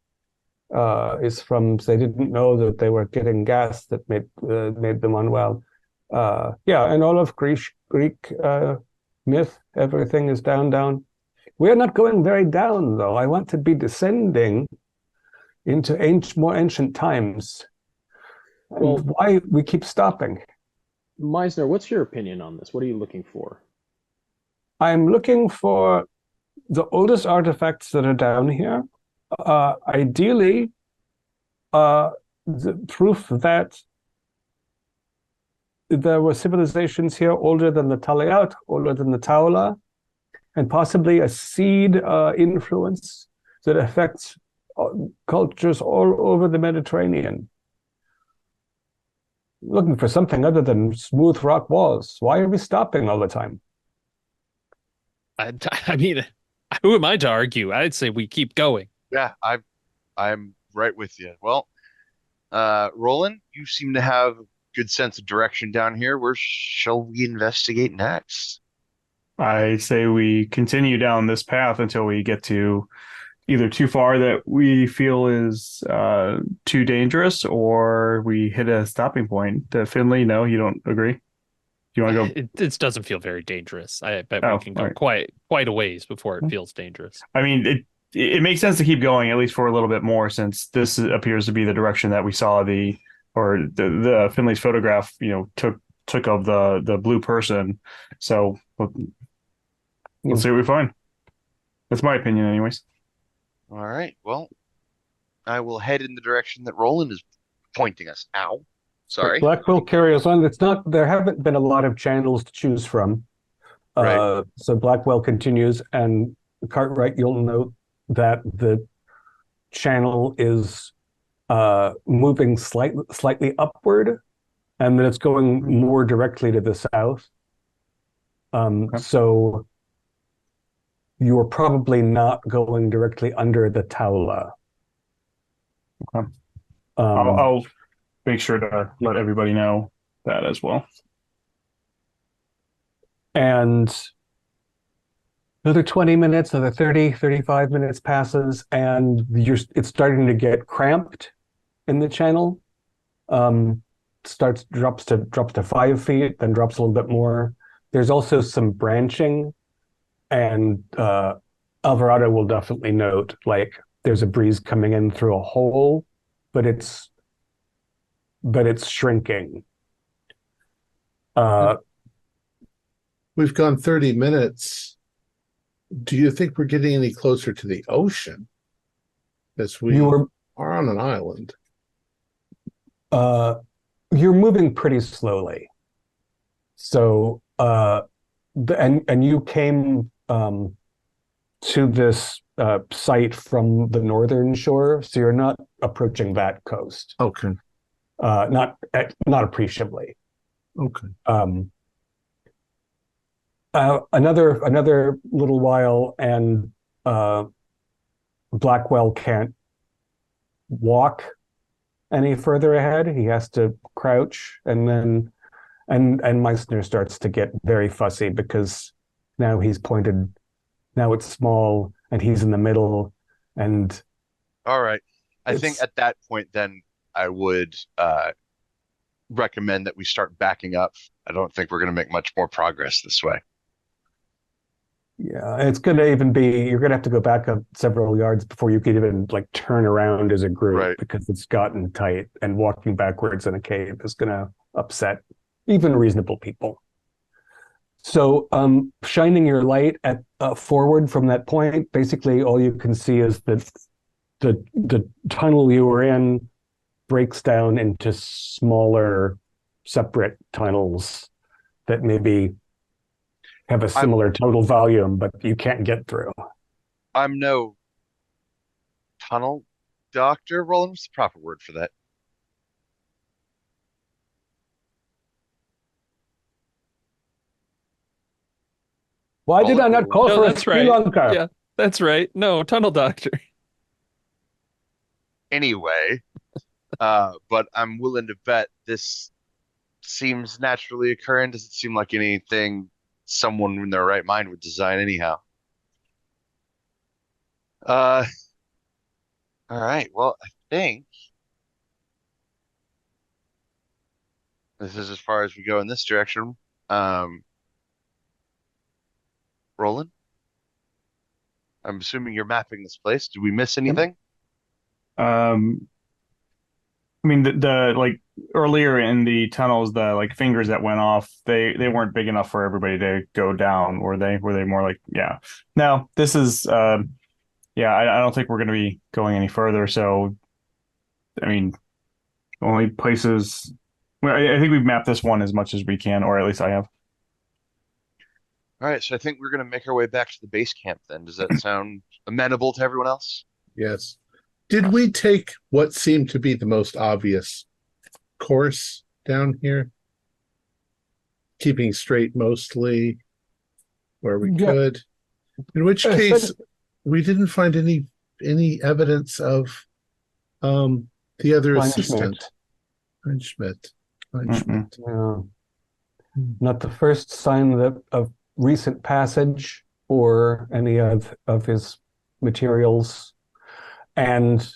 Is from, they didn't know that they were getting gas that made them unwell. And all of Greek myth, everything is down. We're not going very down, though. I want to be descending into more ancient times. Well, why we keep stopping? Meisner, what's your opinion on this? What are you looking for? I'm looking for the oldest artifacts that are down here. Ideally, the proof that there were civilizations here older than the Talayat, older than the Taula, and possibly a seed influence that affects cultures all over the Mediterranean. Looking for something other than smooth rock walls. Why are we stopping all the time? I mean, who am I to argue? I'd say we keep going. Yeah, I'm right with you. Well, Roland, you seem to have a good sense of direction down here. Where shall we investigate next? I say we continue down this path until we get to either too far that we feel is too dangerous, or we hit a stopping point. Finley, no, you don't agree? Do you want to go? It doesn't feel very dangerous. I bet Oh, we can go all right. quite a ways before it feels dangerous. I mean, it makes sense to keep going at least for a little bit more, since this appears to be the direction that we saw the Finley's photograph, took of the blue person. So let's see what we find. That's my opinion, anyways. All right. Well, I will head in the direction that Roland is pointing us. Ow. Sorry. Blackwell, carry us on. There haven't been a lot of channels to choose from. Right. So Blackwell continues, and Cartwright, you'll note that the channel is moving slightly upward, and that it's going more directly to the south. Okay. So you're probably not going directly under the Taula. Okay. I'll make sure to let everybody know that as well. And another 20 minutes, another 30, 35 minutes passes, and it's starting to get cramped in the channel. Drops to 5 feet, then drops a little bit more. There's also some branching, and Alvarado will definitely note, like, there's a breeze coming in through a hole, but it's shrinking. We've gone 30 minutes. Do you think we're getting any closer to the ocean? As we are on an island. You're moving pretty slowly. So, and you came to this site from the northern shore, so you're not approaching that coast. Okay. Not appreciably. Okay. Another little while, and Blackwell can't walk any further ahead. He has to crouch, and then Meissner starts to get very fussy, because now he's pointed. Now it's small, and he's in the middle, and all right. I think at that point, then I would recommend that we start backing up. I don't think we're going to make much more progress this way. Yeah, it's going to even be, you're going to have to go back up several yards before you can even like turn around as a group, right, because it's gotten tight, and walking backwards in a cave is going to upset even reasonable people. So shining your light at forward from that point, basically all you can see is that the tunnel you were in breaks down into smaller, separate tunnels that maybe have a similar total volume, but you can't get through. I'm no tunnel doctor. Roland, what's the proper word for that? Why did I not call for a Sri Lanka? Yeah, that's right. No, tunnel doctor. Anyway, but I'm willing to bet this seems naturally occurring. Does it seem like anything someone in their right mind would design anyhow? All right. Well, I think this is as far as we go in this direction. Roland, I'm assuming you're mapping this place. Did we miss anything? I mean, the like earlier in the tunnels, the like fingers that went off, they weren't big enough for everybody to go down, were they? Were they more like, yeah. No, this is yeah, I don't think we're gonna be going any further. So I mean, only places, well, I think we've mapped this one as much as we can, or at least I have. All right, so I think we're going to make our way back to the base camp then. Does that sound amenable to everyone else? Yes. Did we take what seemed to be the most obvious course down here? Keeping straight mostly where we could. In which case, we didn't find any evidence of the other assistant. Schmidt. Yeah. Not the first sign of recent passage or any of his materials And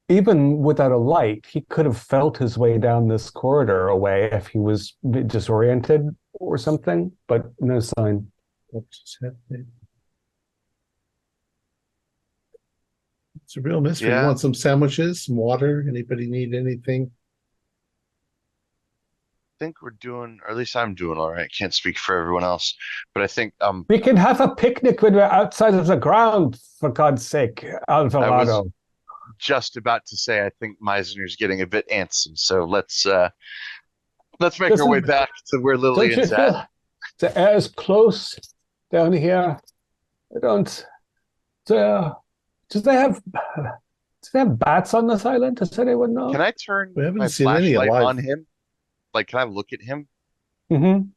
even without a light, he could have felt his way down this corridor away if he was disoriented or something, but no sign. What's just happening? It's a real mystery. Yeah. You want some sandwiches, some water? Anybody need anything? I think we're doing, or at least I'm doing all right. Can't speak for everyone else, but I think We can have a picnic when we're outside of the ground, for God's sake, Alvarado. just about to say I think Meisner's getting a bit antsy, so let's make our way back to where Lillian's at. The air is close down here. I don't. Do they have bats on this island? Does anyone know? Can I turn We haven't my seen any flashlight alive. on him? Like, can I look at him? Mm-hmm.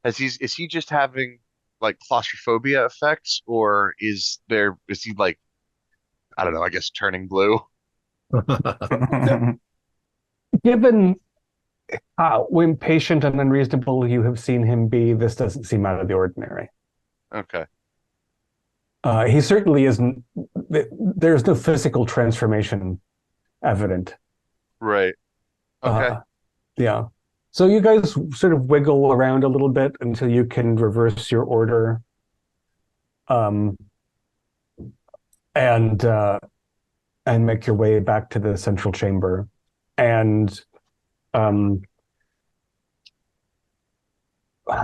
Is he just having like claustrophobia effects, or is he like, I don't know, I guess turning blue? Given how impatient and unreasonable you have seen him be, this doesn't seem out of the ordinary. Okay. He certainly isn't. There's no physical transformation evident. Right. Okay. Yeah. So you guys sort of wiggle around a little bit until you can reverse your order, and make your way back to the central chamber. And how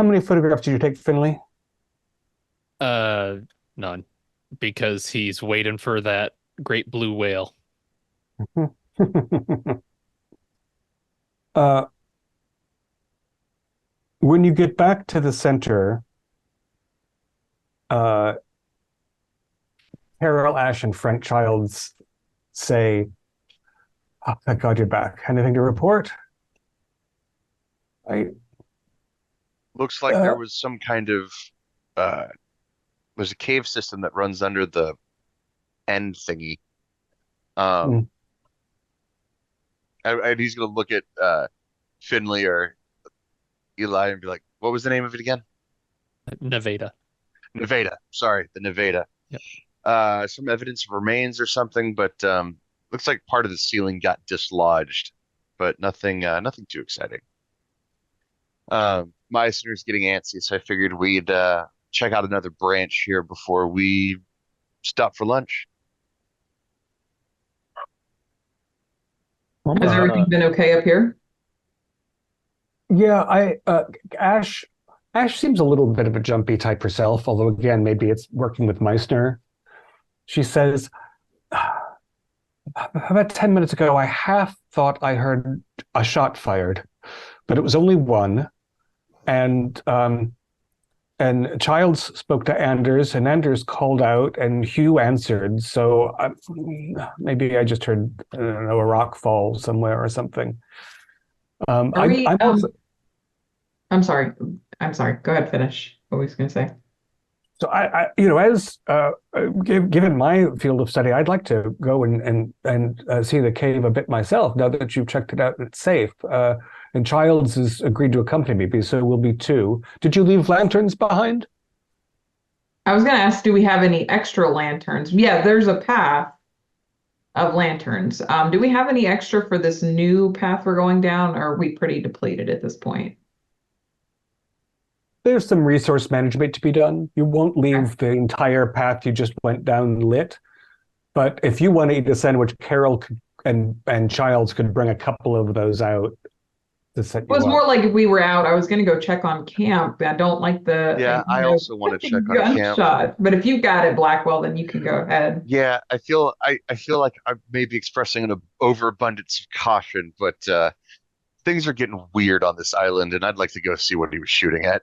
many photographs did you take, Finley? None, because he's waiting for that great blue whale. When you get back to the center, Carol, Ash, and Frank Childs say, "Oh, thank God you're back. Anything to report?" Looks like there was some kind of there's a cave system that runs under the end thingy. And he's gonna look at Finley or Eli and be like, "What was the name of it again?" Nevada. Nevada. Sorry, the Nevada. Yep. Some evidence of remains or something, but looks like part of the ceiling got dislodged, but nothing too exciting. Meissner's getting antsy, so I figured we'd check out another branch here before we stop for lunch. Has everything been okay up here? Yeah, Ash seems a little bit of a jumpy type herself, although again, maybe it's working with Meissner. She says, about 10 minutes ago, I half thought I heard a shot fired, but it was only one. And Childs spoke to Anders, and Anders called out, and Hugh answered. So maybe I just heard, I don't know, a rock fall somewhere or something. I'm sorry. Go ahead, finish. What was I going to say? So given my field of study, I'd like to go and see the cave a bit myself. Now that you've checked it out, and it's safe. And Childs has agreed to accompany me, so we'll be two. Did you leave lanterns behind? I was going to ask, do we have any extra lanterns? Yeah, there's a path of lanterns. Do we have any extra for this new path we're going down, or are we pretty depleted at this point? There's some resource management to be done. You won't leave the entire path you just went down lit. But if you want to eat a sandwich, Carol and Childs could bring a couple of those out to set you It was up. more like if we were out, I was going to go check on camp. I don't like the I also want to check on camp. Gunshot. But if you got it, Blackwell, then you can go ahead. Yeah, I feel like I may be expressing an overabundance of caution, but things are getting weird on this island, and I'd like to go see what he was shooting at.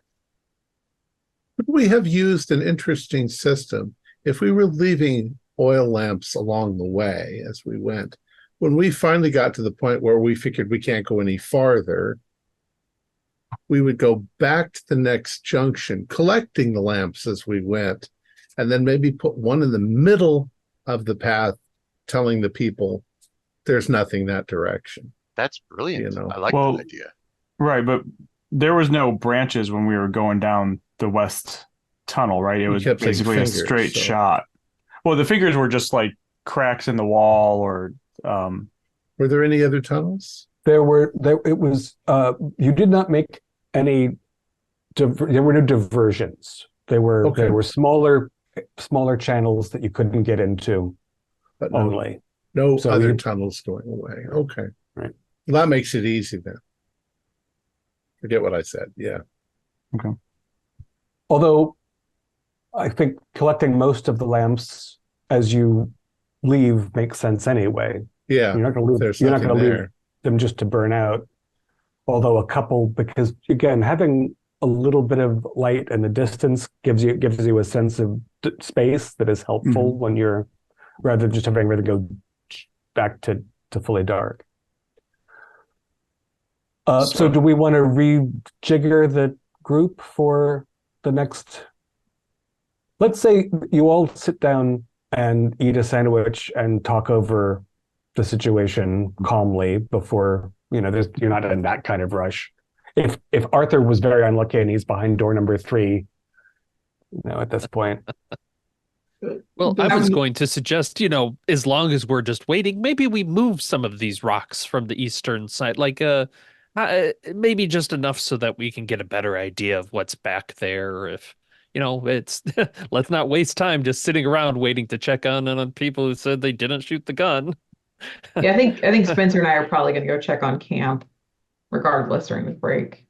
Would we have used an interesting system if we were leaving oil lamps along the way as we went? When we finally got to the point where we figured we can't go any farther, we would go back to the next junction, collecting the lamps as we went, and then maybe put one in the middle of the path, telling the people there's nothing that direction. That's brilliant. You know. I like that idea. Right, but there was no branches when we were going down the west tunnel, right? It was basically a straight shot. Well, the figures were just like cracks in the wall, or Were there any other tunnels? There were there it was you did not make any there were no diversions. They Okay. were smaller channels that you couldn't get into But only. no So other you tunnels going away. Okay. Right. Well, that makes it easy then. Forget what I said. Yeah. okay. although I think collecting most of the lamps as you leave makes sense anyway. Yeah. You're not going to leave There's you're not nothing going to leave there. them just to burn out. Although a couple, because again, having a little bit of light in the distance gives you a sense of space that is helpful Mhm. when you're rather than just having to go back to fully dark. So do we want to rejigger the group for the next? Let's say you all sit down and eat a sandwich and talk over the situation calmly before, you're not in that kind of rush. If Arthur was very unlucky and he's behind door number 3, at this point. Well, I was Um, going to suggest, as long as we're just waiting, maybe we move some of these rocks from the eastern side, like maybe just enough so that we can get a better idea of what's back there. If it's let's not waste time just sitting around waiting to check on people who said they didn't shoot the gun. Yeah, I think Spencer and I are probably going to go check on camp, regardless during the break.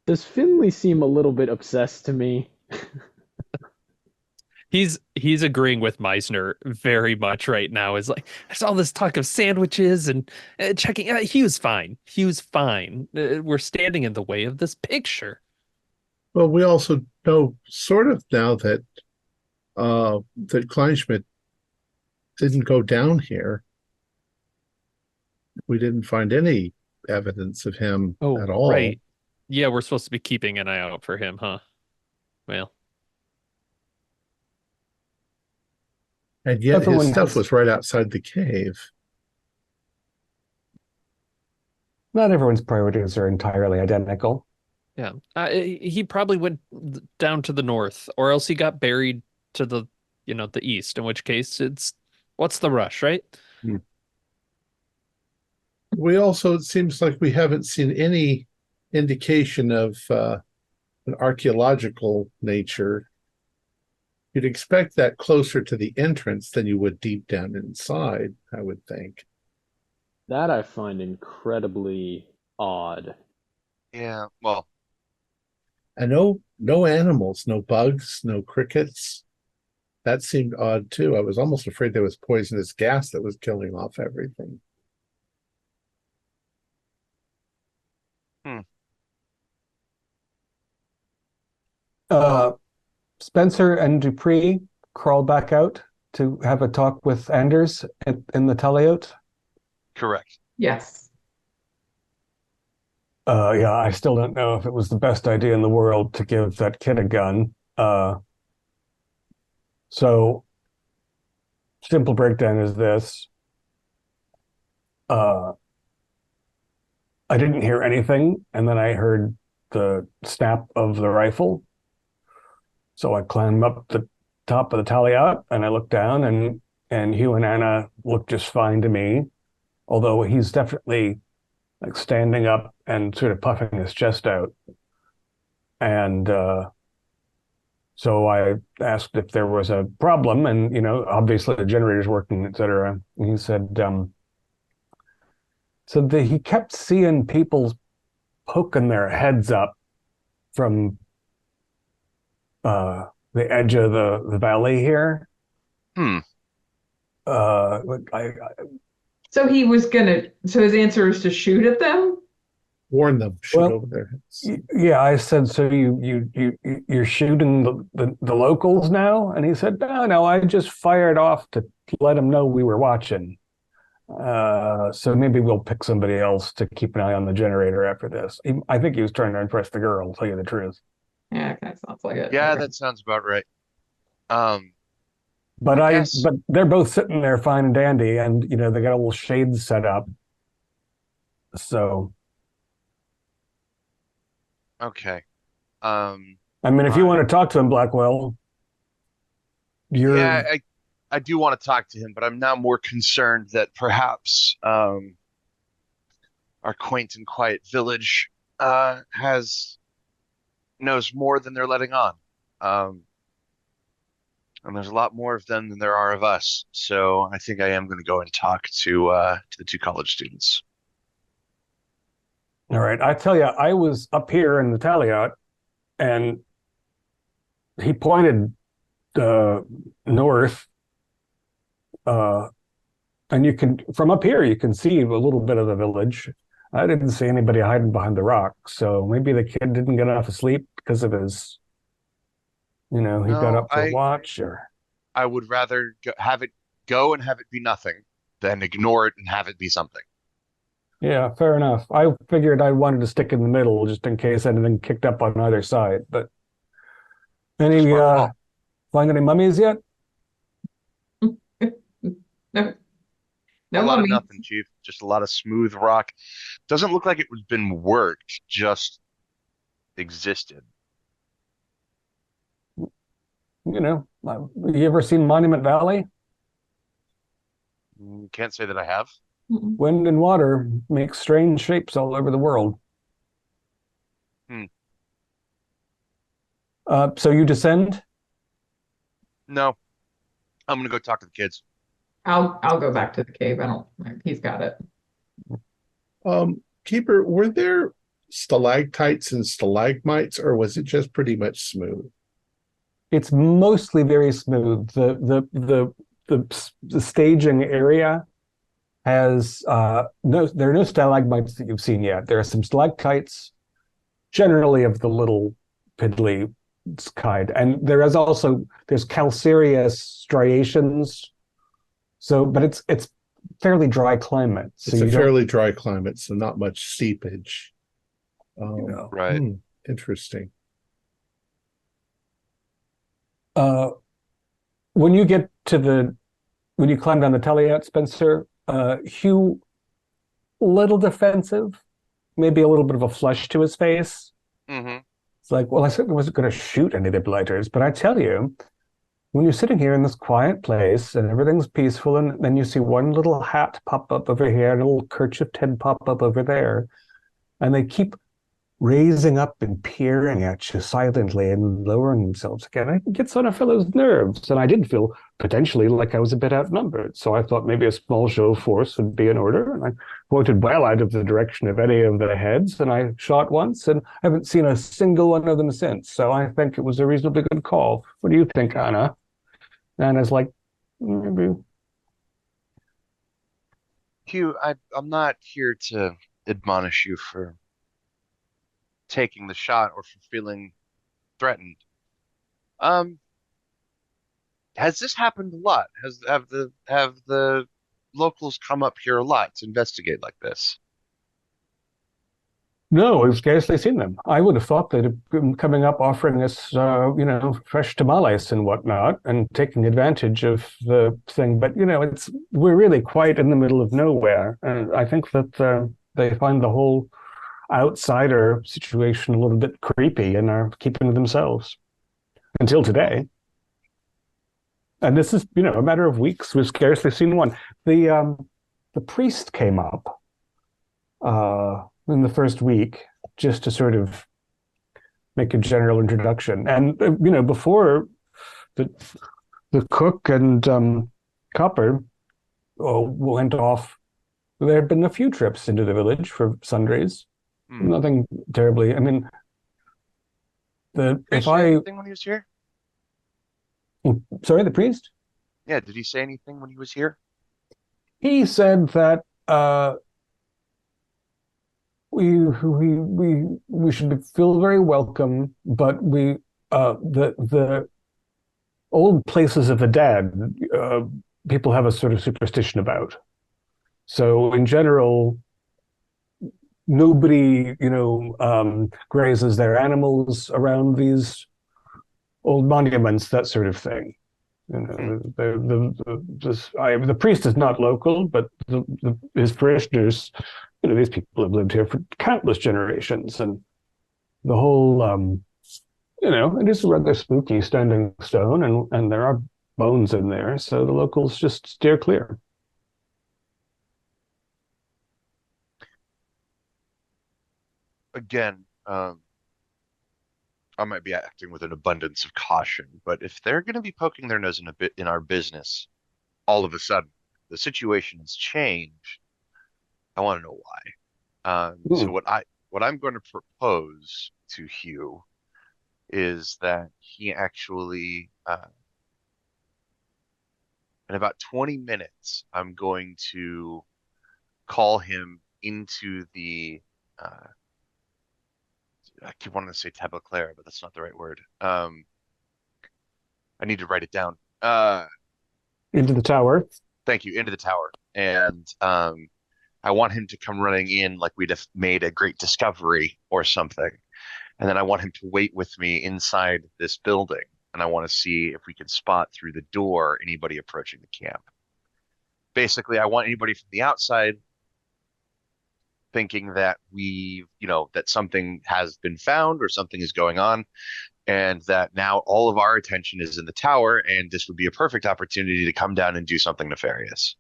Does Finley seem a little bit obsessed to me? He's agreeing with Meisner very much right now. Is like there's all this talk of sandwiches and checking. He was fine. He was fine. We're standing in the way of this picture. Well, we also know sort of now that that Kleinschmidt didn't go down here. We didn't find any evidence of him at all. Right. Yeah, we're supposed to be keeping an eye out for him, huh? Well. And yet Everyone his stuff has- was right outside the cave. Not everyone's priorities are entirely identical. Yeah. He probably went down to the north, or else he got buried to the east, in which case what's the rush, right? We also, it seems like we haven't seen any indication of an archaeological nature. You'd expect that closer to the entrance than you would deep down inside, I would think. That I find incredibly odd. Yeah, well, And no animals, no bugs, no crickets. That seemed odd too. I was almost afraid there was poisonous gas that was killing off everything. Spencer and Dupree crawl back out to have a talk with Anders in the teleote. correct. Yes. Yeah, I still don't know if it was the best idea in the world to give that kid a gun. So simple breakdown is this. I didn't hear anything, and then I heard the snap of the rifle. So I climbed up the top of the tallyot and I looked down, and Hugh and Anna looked just fine to me, although he's definitely like standing up and sort of puffing his chest out. And so I asked if there was a problem, and obviously the generator's working, etc. And he said that he kept seeing people poking their heads up from the edge of the valley here. So his answer is to shoot at them? Warn them, shoot Well, over their heads. Yeah, I said, so you're shooting the locals now? And he said, no, I just fired off to let them know we were watching. So maybe we'll pick somebody else to keep an eye on the generator after this. I think he was trying to impress the girl, to tell you the truth. Yeah, kind of sounds like it. Yeah, Okay. that sounds about right. But Yes. but they're both sitting there fine and dandy, and they got a little shades set up. So Okay. I mean, if you want to talk to him, Blackwell, Yeah, I do want to talk to him, but I'm now more concerned that perhaps our quaint and quiet village has knows more than they're letting on. Um, and there's a lot more of them than there are of us. So I think I am going to go and talk to the two college students. All right. I tell you, I was up here in the Taliot, and he pointed north, and you can, from up here, you can see a little bit of the village. I didn't see anybody hiding behind the rock, so maybe the kid didn't get enough sleep because of his, he got up for watch, or. I would rather have it go and have it be nothing than ignore it and have it be something. Yeah, fair enough. I figured I wanted to stick in the middle just in case anything kicked up on either side. But find any mummies yet? No. A lot of nothing, Chief. Just a lot of smooth rock. Doesn't look like it was been worked, just existed. You ever seen Monument Valley? Can't say that I have. Wind and water make strange shapes all over the world. So you descend? No. I'm gonna go talk to the kids. I'll go back to the cave. He's got it. Keeper, were there stalactites and stalagmites, or was it just pretty much smooth? It's mostly very smooth. The staging area has there are no stalagmites that you've seen yet. There are some stalactites, generally of the little piddly kind, and there's calcareous striations. So, but it's fairly dry climate. So it's a fairly dry climate, so not much seepage. Right. Interesting. When you climb down the Taliot, Spencer, Hugh, little defensive, maybe a little bit of a flush to his face. Mm-hmm. It's like, well, I certainly wasn't going to shoot any of the blighters, but I tell you, when you're sitting here in this quiet place and everything's peaceful, and then you see one little hat pop up over here, and a little kerchiefed head pop up over there, and they keep raising up and peering at you silently and lowering themselves again. It gets on a fellow's nerves, and I did feel potentially like I was a bit outnumbered. So I thought maybe a small show of force would be in order, and I pointed well out of the direction of any of the heads, and I shot once, and I haven't seen a single one of them since. So I think it was a reasonably good call. What do you think, Anna? Anna's like, maybe. Hugh, I'm not here to admonish you for taking the shot or for feeling threatened. Has this happened a lot? Have the locals come up here a lot to investigate like this? No, we've scarcely seen them. I would have thought they'd have been coming up offering us, fresh tamales and whatnot, and taking advantage of the thing. But we're really quite in the middle of nowhere, and I think that they find the whole outsider situation a little bit creepy and are keeping to themselves until today. And this is, a matter of weeks. We've scarcely seen one. The priest came up in the first week just to sort of make a general introduction. And, before the cook and Copper went off, there had been a few trips into the village for sundries. Nothing terribly. I mean, Did he say anything when he was here? Sorry, the priest? Yeah, did he say anything when he was here? He said that we should feel very welcome, but the old places of the dead people have a sort of superstition about. So in general, nobody grazes their animals around these old monuments, that sort of thing. The priest is not local, but his parishioners, these people have lived here for countless generations, and the whole, it is a rather spooky standing stone, and there are bones in there, so the locals just steer clear. Again, I might be acting with an abundance of caution, but if they're going to be poking their nose in a bit in our business, all of a sudden the situation has changed. I want to know why. So what I'm going to propose to Hugh is that he actually, in about 20 minutes, I'm going to call him into the, I keep wanting to say Tabaclair, but that's not the right word. I need to write it down. Into the tower. Thank you, into the tower. And I want him to come running in like we'd have made a great discovery or something. And then I want him to wait with me inside this building. And I want to see if we can spot through the door anybody approaching the camp. Basically, I want anybody from the outside thinking that that something has been found or something is going on, and that now all of our attention is in the tower, and this would be a perfect opportunity to come down and do something nefarious.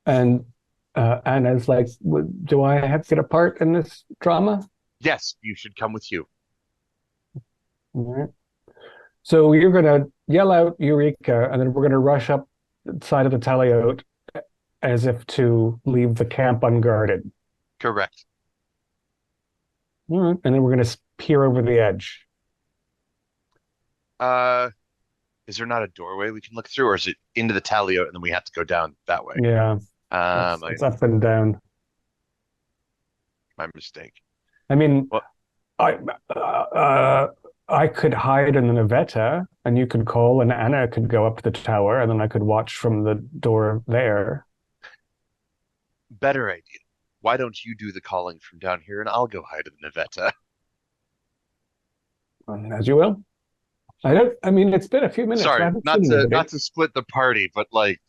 And Anna's like, do I have to get a part in this drama? Yes, you should come with you. All right. So you're going to yell out Eureka, and then we're going to rush up the side of the taliote as if to leave the camp unguarded. Correct. All right. And then we're going to peer over the edge. Is there not a doorway we can look through, or is it into the taliote and then we have to go down that way? Yeah. It's up and down. My mistake. I mean, What? I could hide in the Navetta, and you could call, and Anna could go up to the tower, and then I could watch from the door there. Better idea. Why don't you do the calling from down here, and I'll go hide in the Navetta? As you will. I mean, it's been a few minutes. Sorry, not to split the party, but like,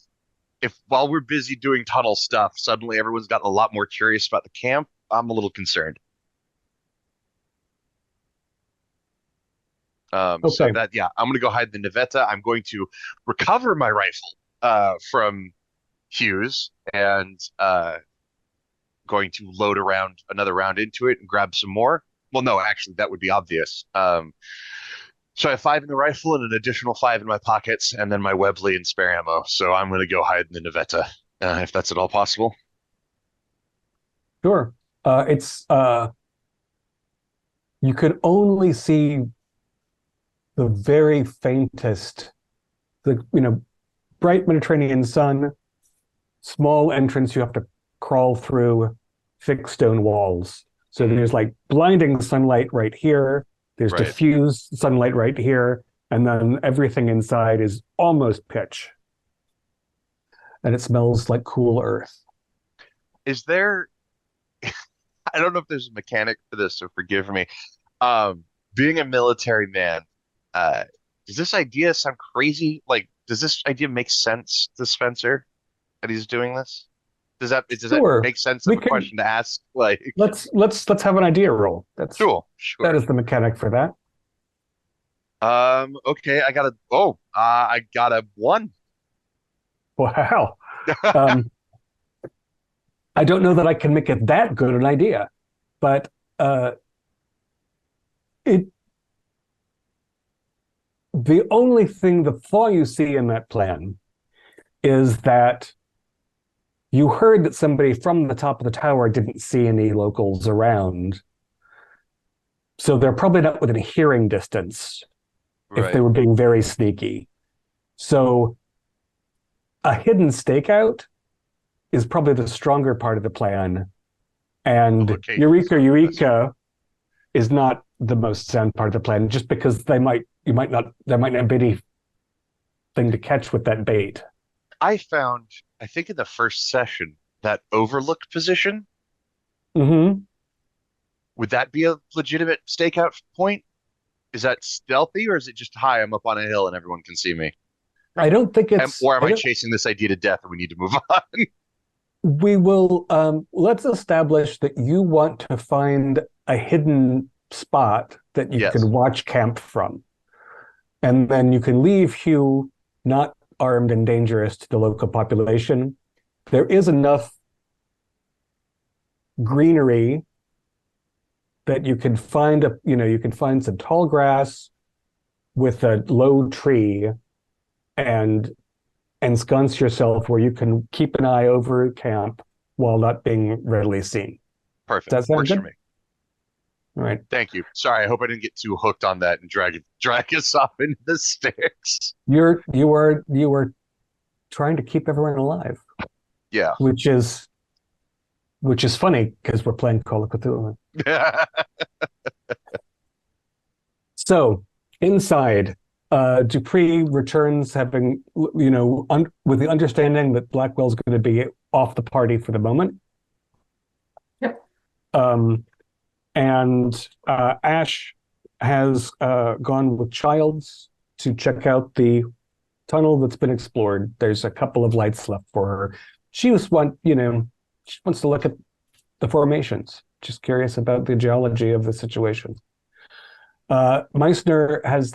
if while we're busy doing tunnel stuff, suddenly everyone's gotten a lot more curious about the camp, I'm a little concerned. Okay. So that, yeah, I'm going to go hide in the Navetta. I'm going to recover my rifle from Hughes and going to load another round into it and grab some more. Well, no, actually, that would be obvious. So I have 5 in the rifle and an additional 5 in my pockets, and then my Webley and spare ammo. So I'm going to go hide in the Navetta, if that's at all possible. Sure. You could only see the very faintest, bright Mediterranean sun, small entrance you have to crawl through, thick stone walls. So there's like blinding sunlight right here. There's diffused sunlight right here. And then everything inside is almost pitch. And it smells like cool earth. Is there, I don't know if there's a mechanic for this, so forgive me. Being a military man, does this idea sound crazy? Like, does this idea make sense to Spencer that he's doing this? Does that make sense of a question to ask? Like, let's have an idea roll. That's sure. That is the mechanic for that. Okay, I got a 1. Wow. I don't know that I can make it that good an idea, but the only thing, the flaw you see in that plan is that you heard that somebody from the top of the tower didn't see any locals around. So they're probably not within hearing distance if they were being very sneaky. So a hidden stakeout is probably the stronger part of the plan. And Eureka is not the most sound part of the plan, just because there might not be anything to catch with that bait. I think in the first session, that overlooked position. Mm-hmm. Would that be a legitimate stakeout point? Is that stealthy, or is it just, hi, I'm up on a hill and everyone can see me? I don't think it's... Or am I chasing this idea to death and we need to move on? We will... let's establish that you want to find a hidden spot that you can watch camp from. And then you can leave Hugh not armed and dangerous to the local population. There is enough greenery that you can find you can find some tall grass with a low tree and ensconce yourself where you can keep an eye over camp while not being readily seen. Perfect. Does that sound Works good? for me. All right. Thank you. Sorry, I hope I didn't get too hooked on that and drag us off into the sticks. You were trying to keep everyone alive, Yeah. which is funny because we're playing Call of Cthulhu. So inside, Dupree returns having, with the understanding that Blackwell's going to be off the party for the moment. Yep. And Ash has gone with Childs to check out the tunnel that's been explored. There's a couple of lights left for her. She wants to look at the formations. Just curious about the geology of the situation. Meissner has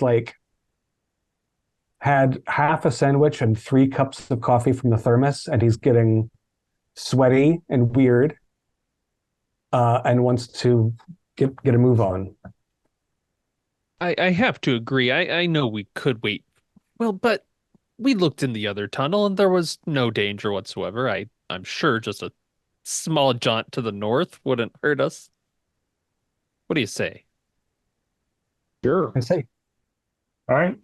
had half a sandwich and 3 cups of coffee from the thermos, and he's getting sweaty and weird, and wants to get a move on. I have to agree. I know we could wait. Well, but we looked in the other tunnel and there was no danger whatsoever. I'm sure just a small jaunt to the north wouldn't hurt us. What do you say? Sure. I say. All right.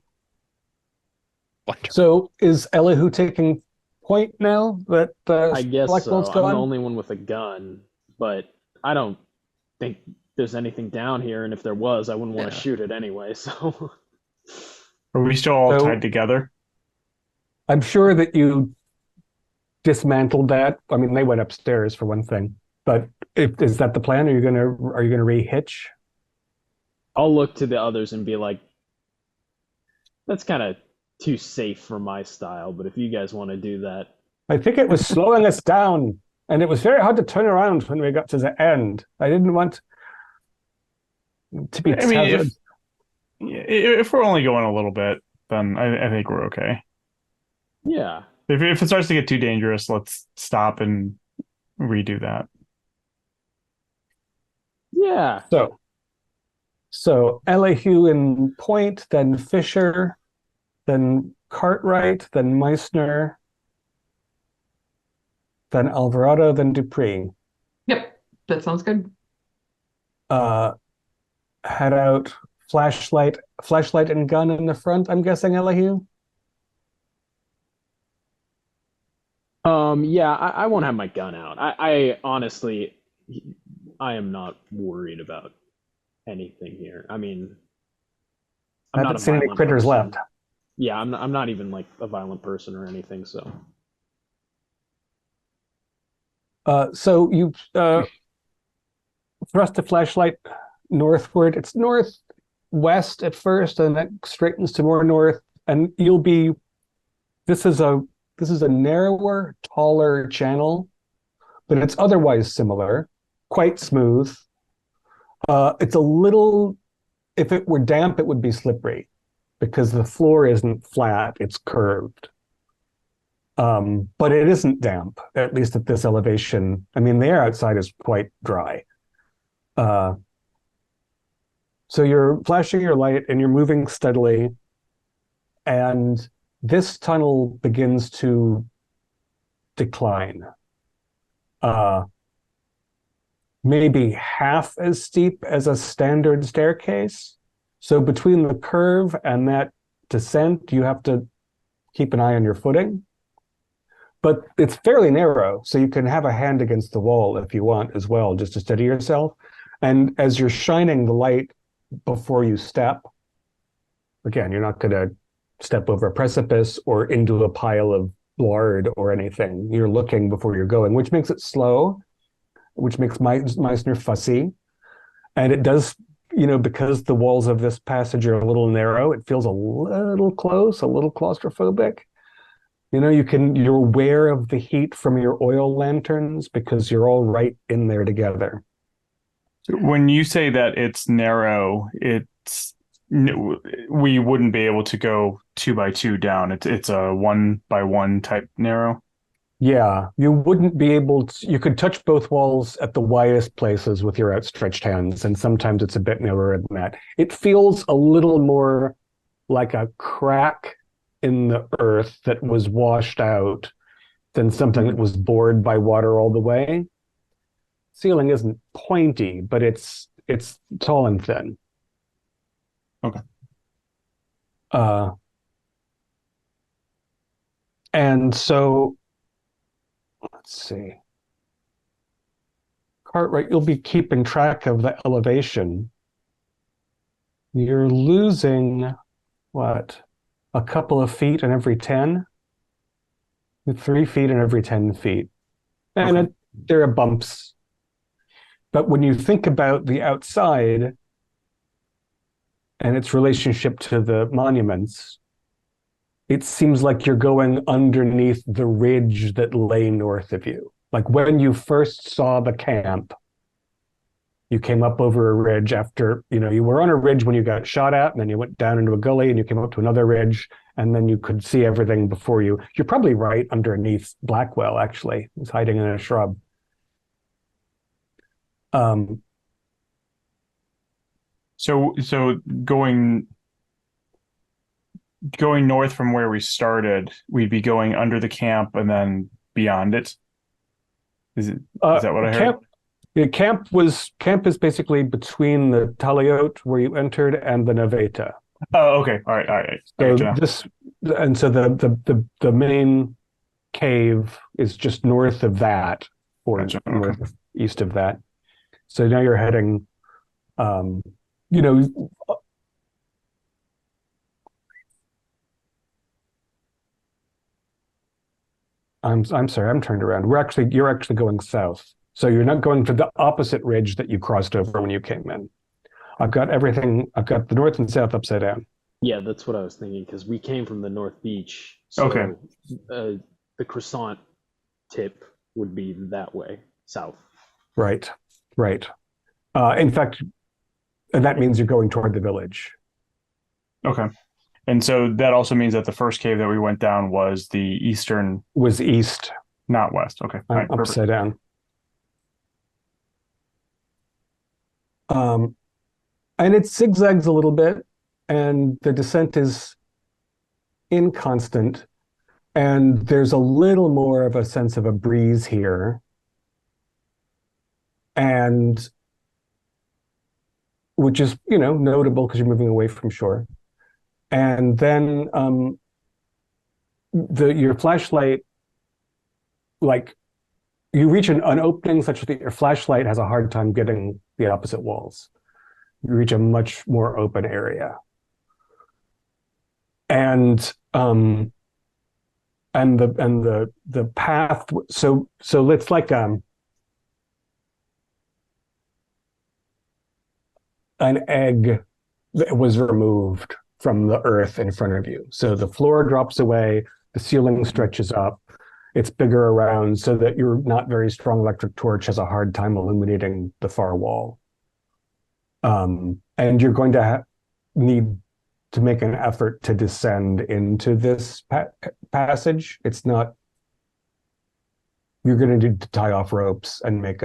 Wonderful. So is Elihu taking point now that I guess Blackwell's so. gone? I'm the only one with a gun, but I don't think there's anything down here, and if there was, I wouldn't want to shoot it anyway, so... Are we still all So- tied together? I'm sure that you dismantled that. I mean, they went upstairs for one thing, but is that the plan? Are you gonna rehitch? I'll look to the others and be like, that's kind of too safe for my style, but if you guys want to do that... I think it was slowing us down, and it was very hard to turn around when we got to the end. I didn't want to be I mean, tethered. if we're only going a little bit, then I think we're okay. Yeah. If it starts to get too dangerous, let's stop and redo that. Yeah. So Elihu in point, then Fisher, then Cartwright, then Meissner, then Alvarado, then Dupree. Yep, that sounds good. Head out, flashlight and gun in the front, I'm guessing, Elihu? Yeah, I won't have my gun out. I honestly, I am not worried about anything here. I mean, I I'm haven't not a seen any violent critters person. left. Yeah, I'm not even like a violent person or anything, so. So you thrust the flashlight northward. It's northwest at first, and it straightens to more north, and you'll be. This is a narrower, taller channel, but it's otherwise similar, quite smooth. It's a little. If it were damp, it would be slippery, because the floor isn't flat; it's curved. But it isn't damp, at least at this elevation. I mean, the air outside is quite dry. So you're flashing your light and you're moving steadily, and this tunnel begins to decline. Maybe half as steep as a standard staircase. So between the curve and that descent, you have to keep an eye on your footing. But it's fairly narrow, so you can have a hand against the wall if you want as well, just to steady yourself. And as you're shining the light before you step, again, you're not going to step over a precipice or into a pile of lard or anything. You're looking before you're going, which makes it slow, which makes Meissner fussy. And it does, because the walls of this passage are a little narrow, it feels a little close, a little claustrophobic. You're aware of the heat from your oil lanterns because you're all right in there together. When you say that it's narrow, it's we wouldn't be able to go 2 by 2 down. It's a 1 by 1 type narrow. Yeah, you wouldn't be able to, you could touch both walls at the widest places with your outstretched hands, and sometimes it's a bit narrower than that. It feels a little more like a crack in the earth that was washed out than something that was bored by water all the way. Ceiling isn't pointy, but it's tall and thin. Okay. And so let's see. Cartwright, you'll be keeping track of the elevation. You're losing, what, a couple of feet in every 10? 3 feet in every 10 feet. And Okay. there are bumps. But when you think about the outside and its relationship to the monuments, it seems like you're going underneath the ridge that lay north of you. Like when you first saw the camp, you came up over a ridge after, you were on a ridge when you got shot at, and then you went down into a gully and you came up to another ridge, and then you could see everything before you. You're probably right underneath Blackwell, actually. He's hiding in a shrub. So going north from where we started, we'd be going under the camp and then beyond it. Is that what I heard? Camp is basically between the Taliote where you entered and the Naveta. Oh, okay. All right. So the main cave is just north of that, or Gotcha. Okay. northeast of that. So now you're heading, I'm sorry, I'm turned around. You're actually going south. So you're not going to the opposite ridge that you crossed over when you came in. I've got the north and south upside down. Yeah, that's what I was thinking, because we came from the North Beach. So, Okay. The croissant tip would be that way, south. Right. In fact, that means you're going toward the village. Okay. And so that also means that the first cave that we went down was the eastern, Was east. not west. Okay. All right, perfect. Upside down. And it zigzags a little bit, and the descent is inconstant, and there's a little more of a sense of a breeze here, and which is notable because you're moving away from shore. And then your flashlight, like you reach an opening such that your flashlight has a hard time getting the opposite walls. You reach a much more open area. And the path, so it's like an egg that was removed from the earth in front of you. So the floor drops away, the ceiling stretches up, it's bigger around so that your not very strong electric torch has a hard time illuminating the far wall. And you're going to need to make an effort to descend into this passage. It's not, you're going to need to tie off ropes and make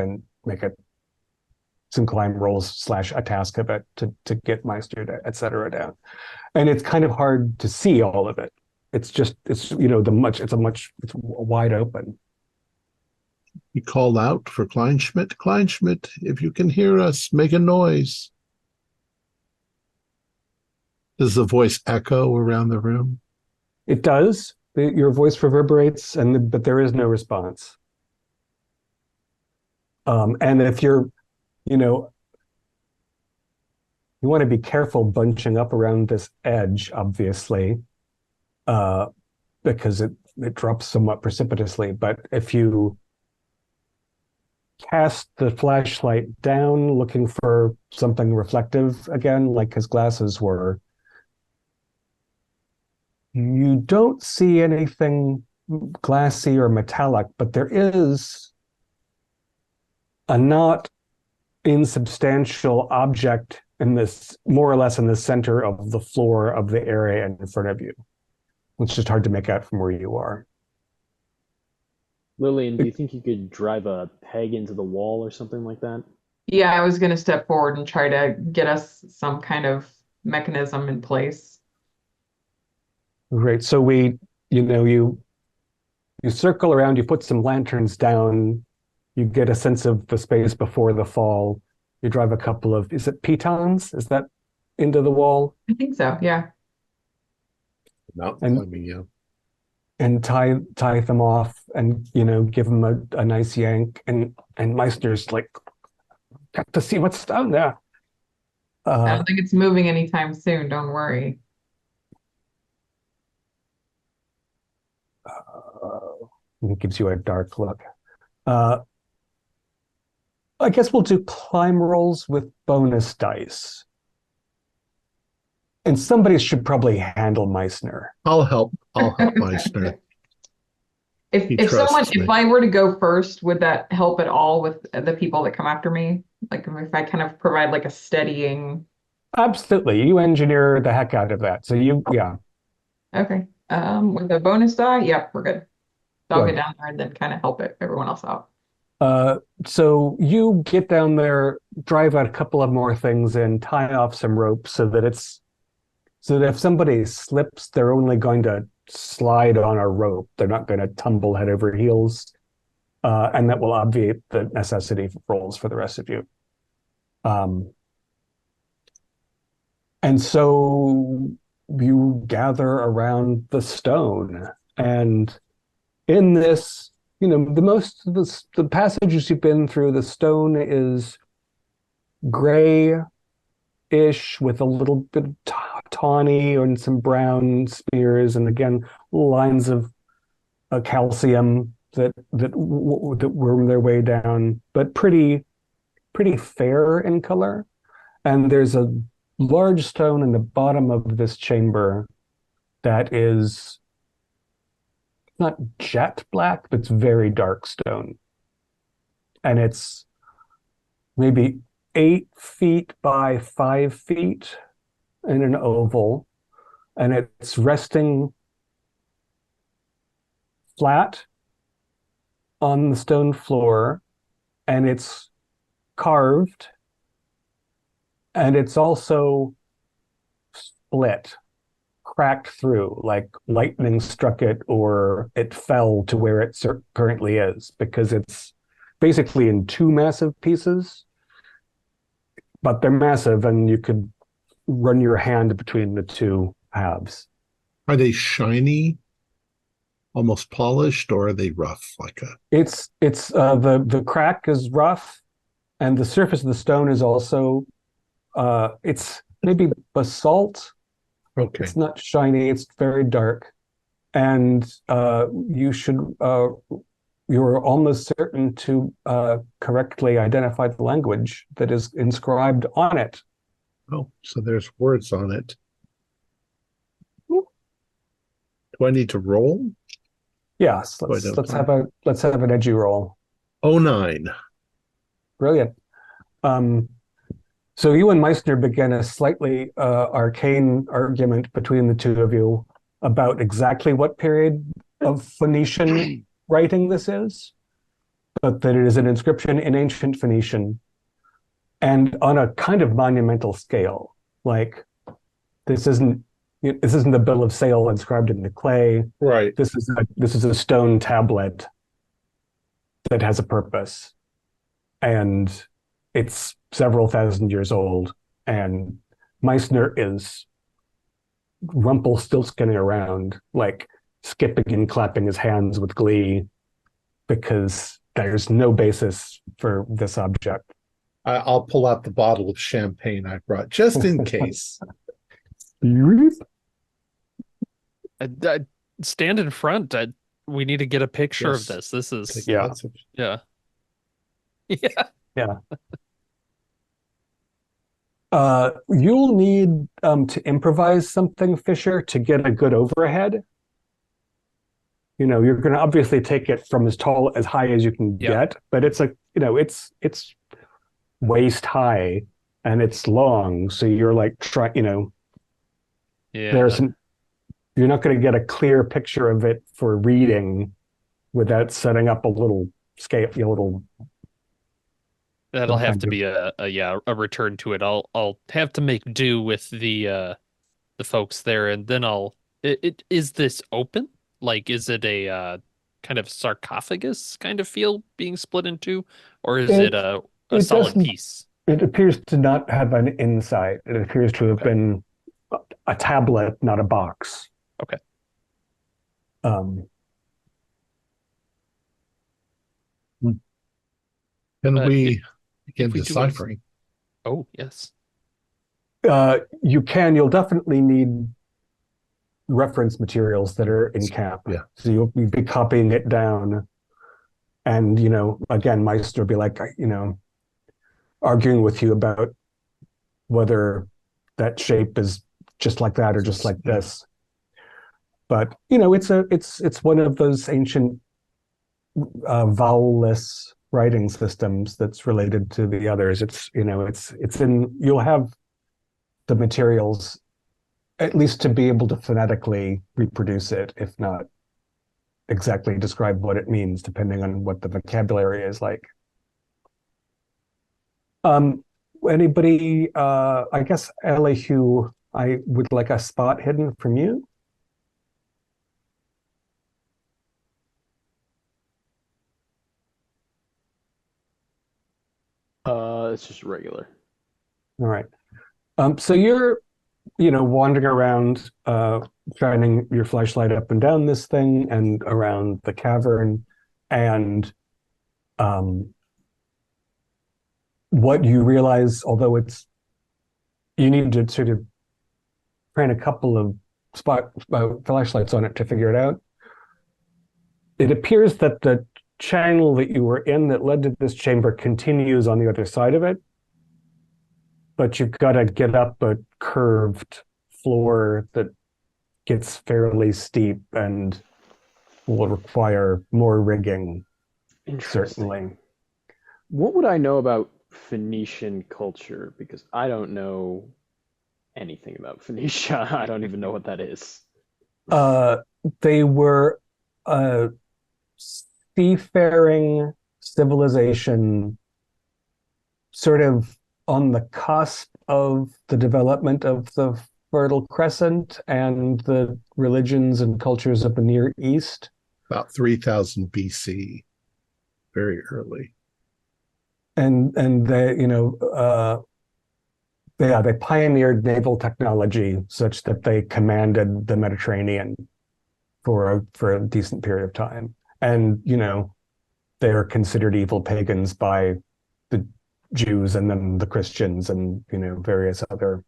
some climb rolls / a task of it to get Meister, et cetera, down. And it's kind of hard to see all of it. It's wide open. He called out for Kleinschmidt. Kleinschmidt, if you can hear us, make a noise. Does the voice echo around the room? It does. Your voice reverberates, but there is no response. And if you want to be careful bunching up around this edge, obviously, because it drops somewhat precipitously. But if you cast the flashlight down, looking for something reflective again, like his glasses were, you don't see anything glassy or metallic, but there is a not insubstantial object in this, more or less in the center of the floor of the area in front of you. It's just hard to make out from where you are. Lillian, do you think you could drive a peg into the wall or something like that? Yeah, I was going to step forward and try to get us some kind of mechanism in place. Great. So you circle around, you put some lanterns down, you get a sense of the space before the fall. You drive a couple of, is it pitons? Is that into the wall? I think so, yeah. Mountain climbing, yeah. And tie them off and, give them a nice yank. And Meissner's like, got to see what's down there. I don't think it's moving anytime soon, don't worry. It gives you a dark look. I guess we'll do climb rolls with bonus dice. And somebody should probably handle Meissner. I'll help Meissner. If I were to go first, would that help at all with the people that come after me? Like if I kind of provide like a steadying. Absolutely. You engineer the heck out of that. So yeah. Okay. With a bonus die, yeah, we're good. So I'll Good. get down there and then kind of help everyone else out. So you get down there, drive out a couple of more things and tie off some ropes so that if somebody slips, they're only going to slide on a rope. They're not going to tumble head over heels. And that will obviate the necessity for rolls for the rest of you. And so you gather around the stone, and in this, the passages you've been through, the stone is gray-ish with a little bit of tawny and some brown smears, and again, lines of calcium that worm their way down, but pretty fair in color. And there's a large stone in the bottom of this chamber that is not jet black, but it's very dark stone. And it's maybe 8 feet by 5 feet in an oval. And it's resting flat on the stone floor. And it's carved. And it's also split, cracked through, like lightning struck it or it fell to where it currently is, because it's basically in 2 massive pieces, but they're massive and you could run your hand between the 2 halves. Are they shiny, almost polished, or are they rough like a? It's the crack is rough, and the surface of the stone is also it's maybe basalt. Okay. It's not shiny, it's very dark. And you're almost certain to correctly identify the language that is inscribed on it. Oh, so there's words on it. Do I need to roll? Yes, let's have an edgy roll. 09. Brilliant. So you and Meissner begin a slightly arcane argument between the 2 of you about exactly what period of Phoenician writing this is, but that it is an inscription in ancient Phoenician and on a kind of monumental scale. Like this isn't the bill of sale inscribed in the clay. Right. This is a stone tablet that has a purpose, and it's several thousand years old, and Meissner is Rumpelstiltskinning around, like skipping and clapping his hands with glee, because there's no basis for this object. I'll pull out the bottle of champagne I brought just in case. Stand in front. We need to get a picture Yes. of this. This is Yeah. yeah. Yeah. Yeah. You'll need to improvise something, Fisher, to get a good overhead. You're going to obviously take it from as high as you can Yeah. get, but it's it's waist high, and it's long, so you're like Yeah. you're not going to get a clear picture of it for reading without setting up a little scale, a little. That'll have to be a return to it. I'll have to make do with the folks there, and then is this open? Like, is it a kind of sarcophagus kind of feel being split in two, or is it a solid piece? It appears to not have an inside. It appears to have been a tablet, not a box. Okay. Can we if begin we do deciphering? Oh, yes. You can. You'll definitely need reference materials that are in camp. Yeah. So you'll be copying it down. And, again, Meister will be like, arguing with you about whether that shape is just like that or just like this. But, it's one of those ancient vowel-less writing systems that's related to the others. You'll have the materials at least to be able to phonetically reproduce it, if not exactly describe what it means, depending on what the vocabulary is like. Anybody, I guess, Elihu, I would like a spot hidden from you. It's just regular. All right. So you're, wandering around, shining your flashlight up and down this thing and around the cavern, and what you realize, although you need to sort of train a couple of flashlights on it to figure it out. It appears that the channel that you were in that led to this chamber continues on the other side of it, but you've got to get up a curved floor that gets fairly steep and will require more rigging, certainly. What would I know about Phoenician culture? Because I don't know anything about Phoenicia. I don't even know what that is. They were a seafaring civilization, sort of on the cusp of the development of the Fertile Crescent and the religions and cultures of the Near East. About 3000 BC, very early. And they, they pioneered naval technology such that they commanded the Mediterranean for a decent period of time. And, they are considered evil pagans by the Jews and then the Christians and, various other.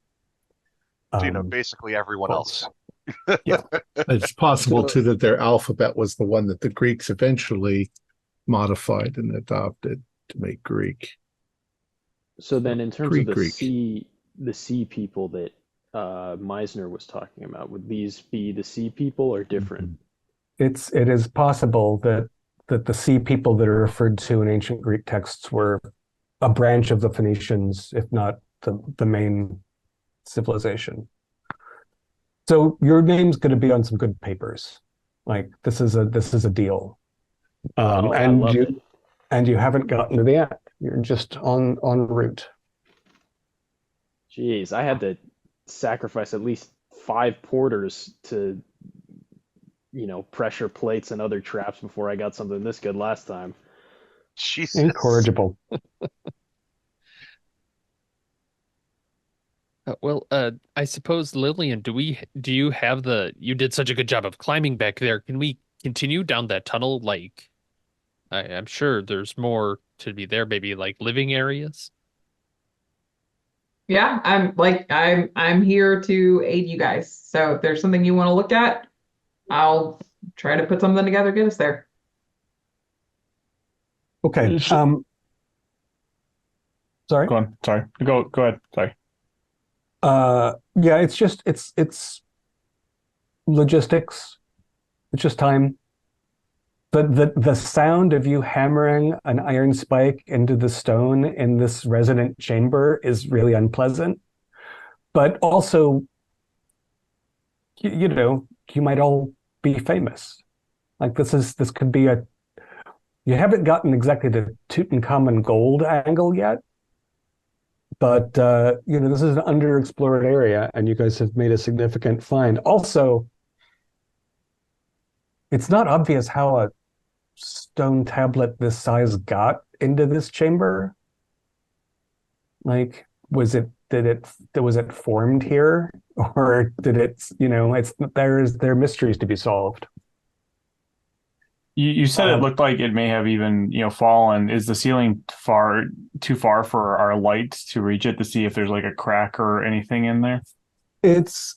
Basically everyone else. Yeah. It's possible, too, that their alphabet was the one that the Greeks eventually modified and adopted to make Greek. So then in terms of Pre-Greek. the sea people that Meisner was talking about, would these be the sea people or different? It is possible that the sea people that are referred to in ancient Greek texts were a branch of the Phoenicians, if not the main civilization. So your name's going to be on some good papers. Like this is a deal. And you haven't gotten to the end. You're just en route. Jeez, I had to sacrifice at least 5 porters to, pressure plates and other traps before I got something this good last time. Jesus. Incorrigible. I suppose, Lillian, do you have you did such a good job of climbing back there. Can we continue down that tunnel? Like, I'm sure there's more to be there, maybe like living areas. Yeah, I'm here to aid you guys. So if there's something you want to look at, I'll try to put something together, get us there. Okay. Sorry. Go on. Sorry. Go ahead. Sorry. Yeah, it's logistics. It's just time. the sound of you hammering an iron spike into the stone in this resonant chamber is really unpleasant. But also, you know, you might all be famous. Like this could be a you haven't gotten exactly the Tutankhamun gold angle yet, but you know, this is an underexplored area, and you guys have made a significant find. Also, it's not obvious how a stone tablet this size got into this chamber. Like, was it formed here, or did it, you know, there are mysteries to be solved. You said it looked like it may have even, fallen. Is the ceiling too far for our light to reach it to see if there's like a crack or anything in there? It's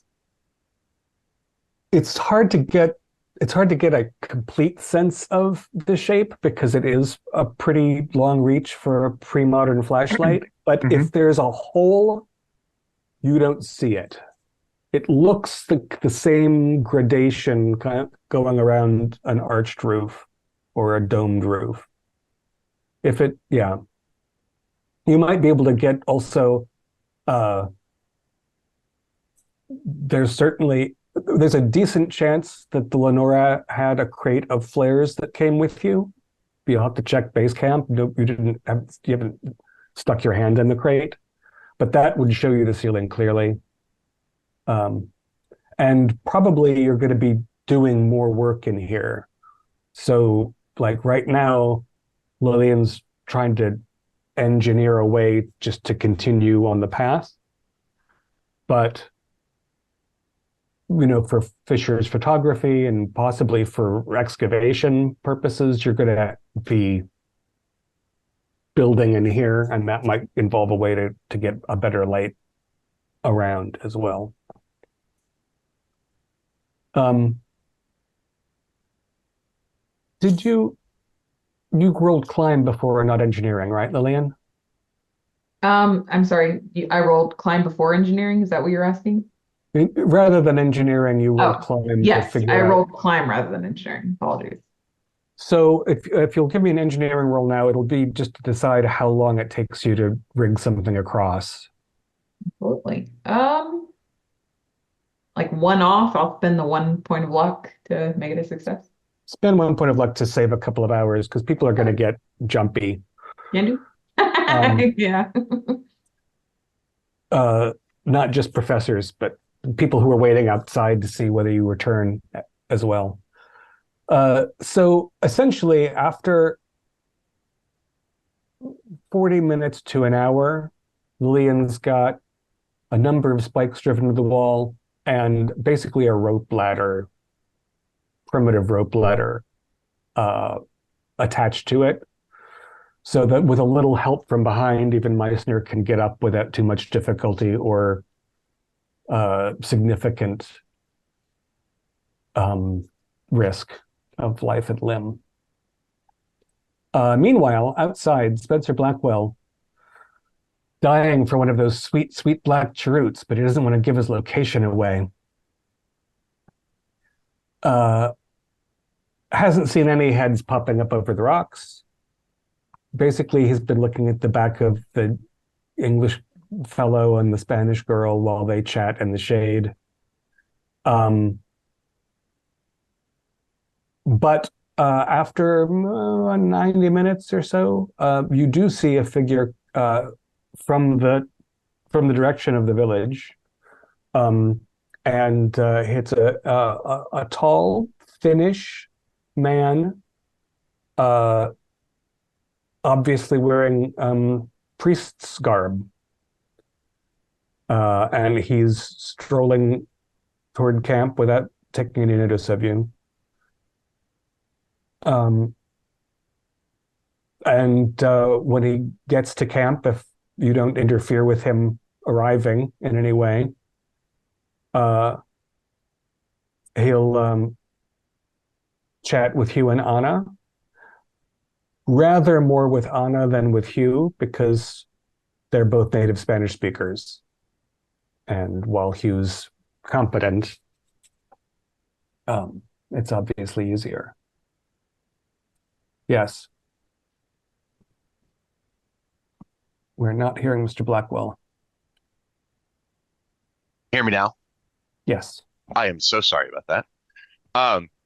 hard to get a complete sense of the shape because it is a pretty long reach for a pre-modern flashlight. But Mhm. if there's a hole, you don't see it. It looks the same gradation kind of going around an arched roof or a domed roof. Yeah, you might be able to get also. There's a decent chance that the Lenora had a crate of flares that came with you. You'll have to check base camp. No, you haven't stuck your hand in the crate, but that would show you the ceiling clearly. And probably you're going to be doing more work in here. So, like right now, Lillian's trying to engineer a way just to continue on the path. But, you know, for Fisher's photography and possibly for excavation purposes, you're going to be building in here, and that might involve a way to get a better light around as well. Did you rolled climb before, not engineering, right, Lillian? I'm sorry, I rolled climb before engineering. Is that what you're asking? Rather than engineering, you rolled Oh, climb to yes, figure I out. rolled climb rather than engineering. Apologies. So if you'll give me an engineering roll now, it'll be just to decide how long it takes you to rig something across. Absolutely. Like one off, I'll spend the 1 point of luck to make it a success. Spend 1 point of luck to save a couple of hours because people are going to get jumpy. Can do. Yeah. Not just professors, but people who are waiting outside to see whether you return as well. So essentially, after 40 minutes to an hour, Lillian's got a number of spikes driven to the wall and basically a rope ladder, primitive rope ladder, attached to it. So that with a little help from behind, even Meissner can get up without too much difficulty or significant risk of life and limb. Meanwhile, outside, Spencer Blackwell, dying for one of those sweet, sweet black cheroots, but he doesn't want to give his location away. Hasn't seen any heads popping up over the rocks. Basically, he's been looking at the back of the English fellow and the Spanish girl while they chat in the shade. But after 90 minutes or so, you do see a figure from the direction of the village, and it's a tall Finnish man, obviously wearing priest's garb, and he's strolling toward camp without taking any notice of you. And when he gets to camp, if you don't interfere with him arriving in any way, he'll chat with Hugh and Anna. Rather more with Anna than with Hugh, because they're both native Spanish speakers. And while Hugh's competent, it's obviously easier. Yes. We're not hearing Mr. Blackwell. Hear me now? Yes. I am so sorry about that.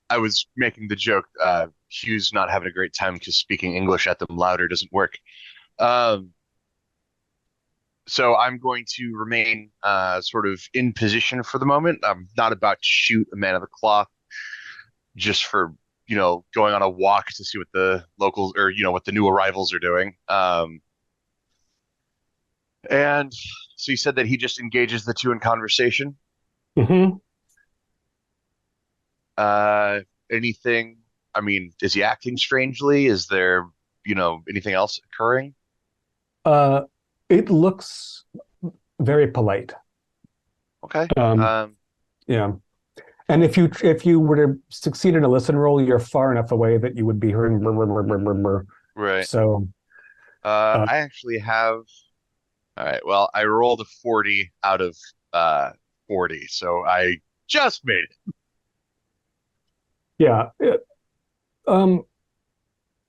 I was making the joke, Hugh's not having a great time because speaking English at them louder doesn't work. Um, so I'm going to remain sort of in position for the moment. I'm not about to shoot a man of the cloth just for, going on a walk to see what the locals or, what the new arrivals are doing. And so you said that he just engages the two in conversation. Mm-hmm. Anything? I mean, is he acting strangely? Is there, anything else occurring? It looks very polite. Okay. Yeah. And if you were to succeed in a listen roll, you're far enough away that you would be hearing brr, brr, brr, brr, brr, brr. Right. So I actually have. All right. Well, I rolled a 40 out of 40, so I just made it. yeah,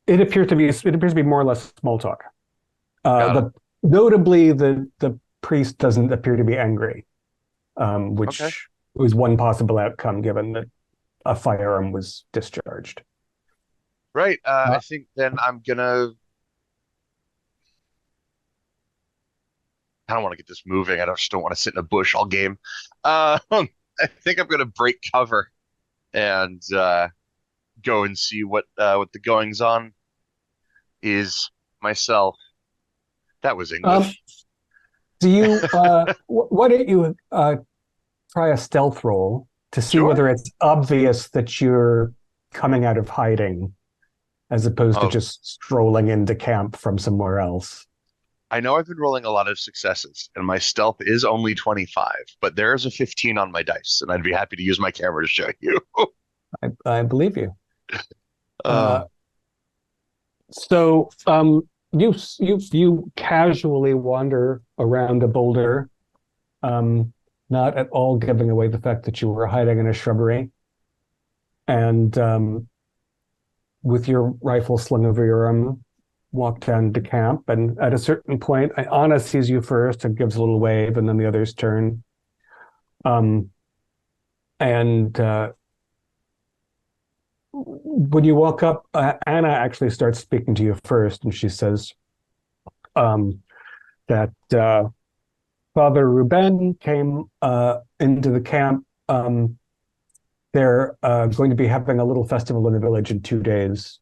it appears to be more or less small talk. Notably, the priest doesn't appear to be angry, which Okay. was one possible outcome given that a firearm was discharged. Right. I think then I'm gonna. I don't want to get this moving. I just don't want to sit in a bush all game. I think I'm gonna break cover and go and see what the goings on is myself. That was English. Do you why don't you try a stealth roll to see Sure. whether it's obvious that you're coming out of hiding as opposed to just strolling into camp from somewhere else? I know I've been rolling a lot of successes, and my stealth is only 25, but there is a 15 on my dice, and I'd be happy to use my camera to show you. I believe you. Uh, So you casually wander around a boulder, not at all giving away the fact that you were hiding in a shrubbery, and with your rifle slung over your arm, walk down to camp. And at a certain point, Anna sees you first and gives a little wave, and then the others turn. And when you walk up, Anna actually starts speaking to you first, and she says that Father Ruben came into the camp. They're going to be having a little festival in the village in 2 days,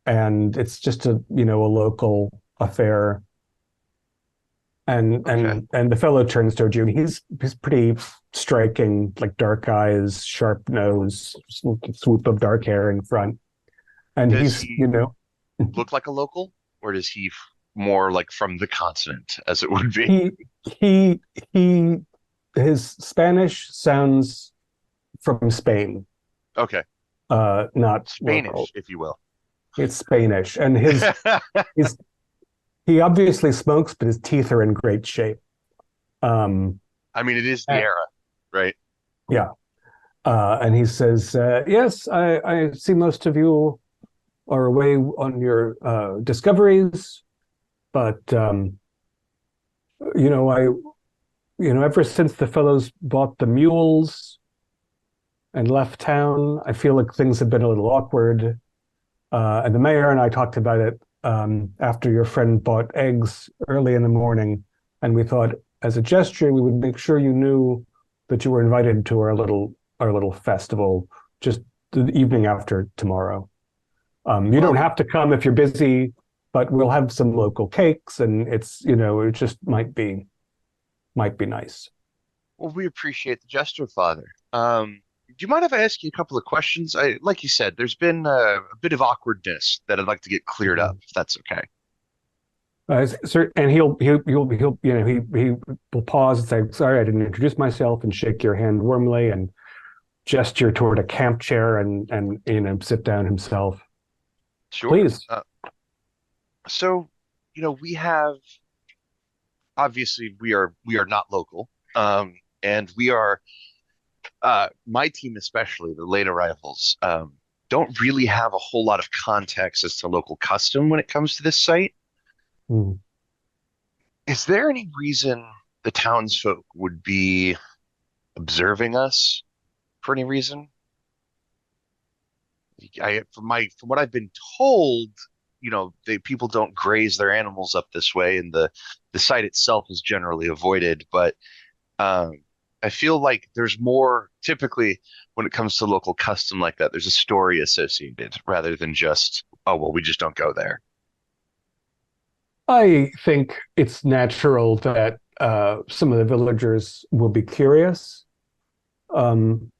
and it's just a local affair. And the fellow turns toward you, and he's pretty striking, like dark eyes, sharp nose, swoop of dark hair in front. And does he's, he look like a local, or does he more like from the continent, as it would be? His Spanish sounds from Spain. Okay. Not Spanish, local. if you will. It's Spanish, and he obviously smokes, but his teeth are in great shape. I mean, it is the era, right? Yeah. And he says, yes, I see most of you are away on your discoveries, but ever since the fellows bought the mules and left town, I feel like things have been a little awkward. And the mayor and I talked about it after your friend bought eggs early in the morning, and we thought, as a gesture, we would make sure you knew that you were invited to our little festival just the evening after tomorrow. You don't have to come if you're busy, but we'll have some local cakes, and it's it just might be nice. Well, we appreciate the gesture, Father. Do you mind if I ask you a couple of questions? Like you said, there's been a bit of awkwardness that I'd like to get cleared up, if that's okay. And he will pause and say, "Sorry, I didn't introduce myself," and shake your hand warmly and gesture toward a camp chair and sit down himself. Sure. Please. So, we have obviously we are not local, and we are my team especially the late arrivals. don't really have a whole lot of context as to local custom when it comes to this site. Hmm. Is there any reason the townsfolk would be observing us for any reason? From what I've been told, people don't graze their animals up this way, and the site itself is generally avoided. But I feel like there's more typically when it comes to local custom like that. There's a story associated rather than just, oh well, we just don't go there. I think it's natural that some of the villagers will be curious, and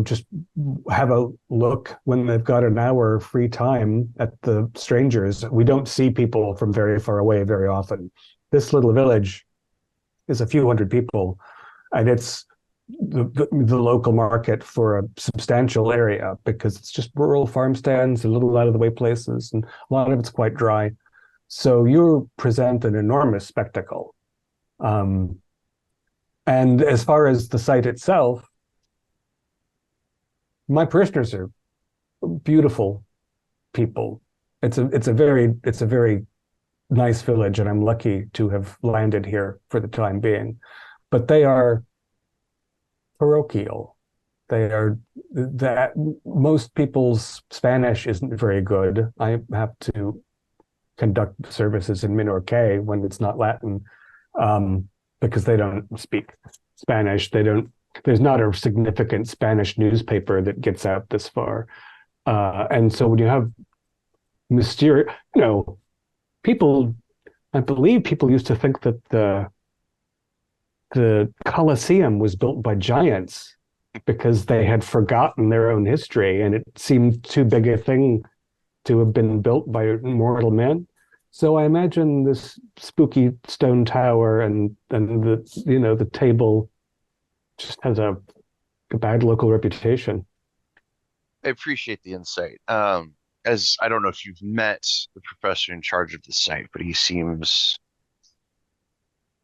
just have a look when they've got an hour of free time at the strangers. We don't see people from very far away very often. This little village is a few hundred people, and it's the local market for a substantial area because it's just rural farm stands, a little out of the way places, and a lot of it's quite dry. So you present an enormous spectacle. And as far as the site itself, my parishioners are beautiful people. It's a very nice village, and I'm lucky to have landed here for the time being. But they are parochial. They are that most people's Spanish isn't very good. I have to conduct services in Menorca when it's not Latin, because they don't speak Spanish. There's not a significant Spanish newspaper that gets out this far. And so when you have mysterious, people, I believe people used to think that the Colosseum was built by giants because they had forgotten their own history, and it seemed too big a thing to have been built by mortal men. So I imagine this spooky stone tower and the table just has a bad local reputation. I appreciate the insight. As I don't know if you've met the professor in charge of the site, but he seems,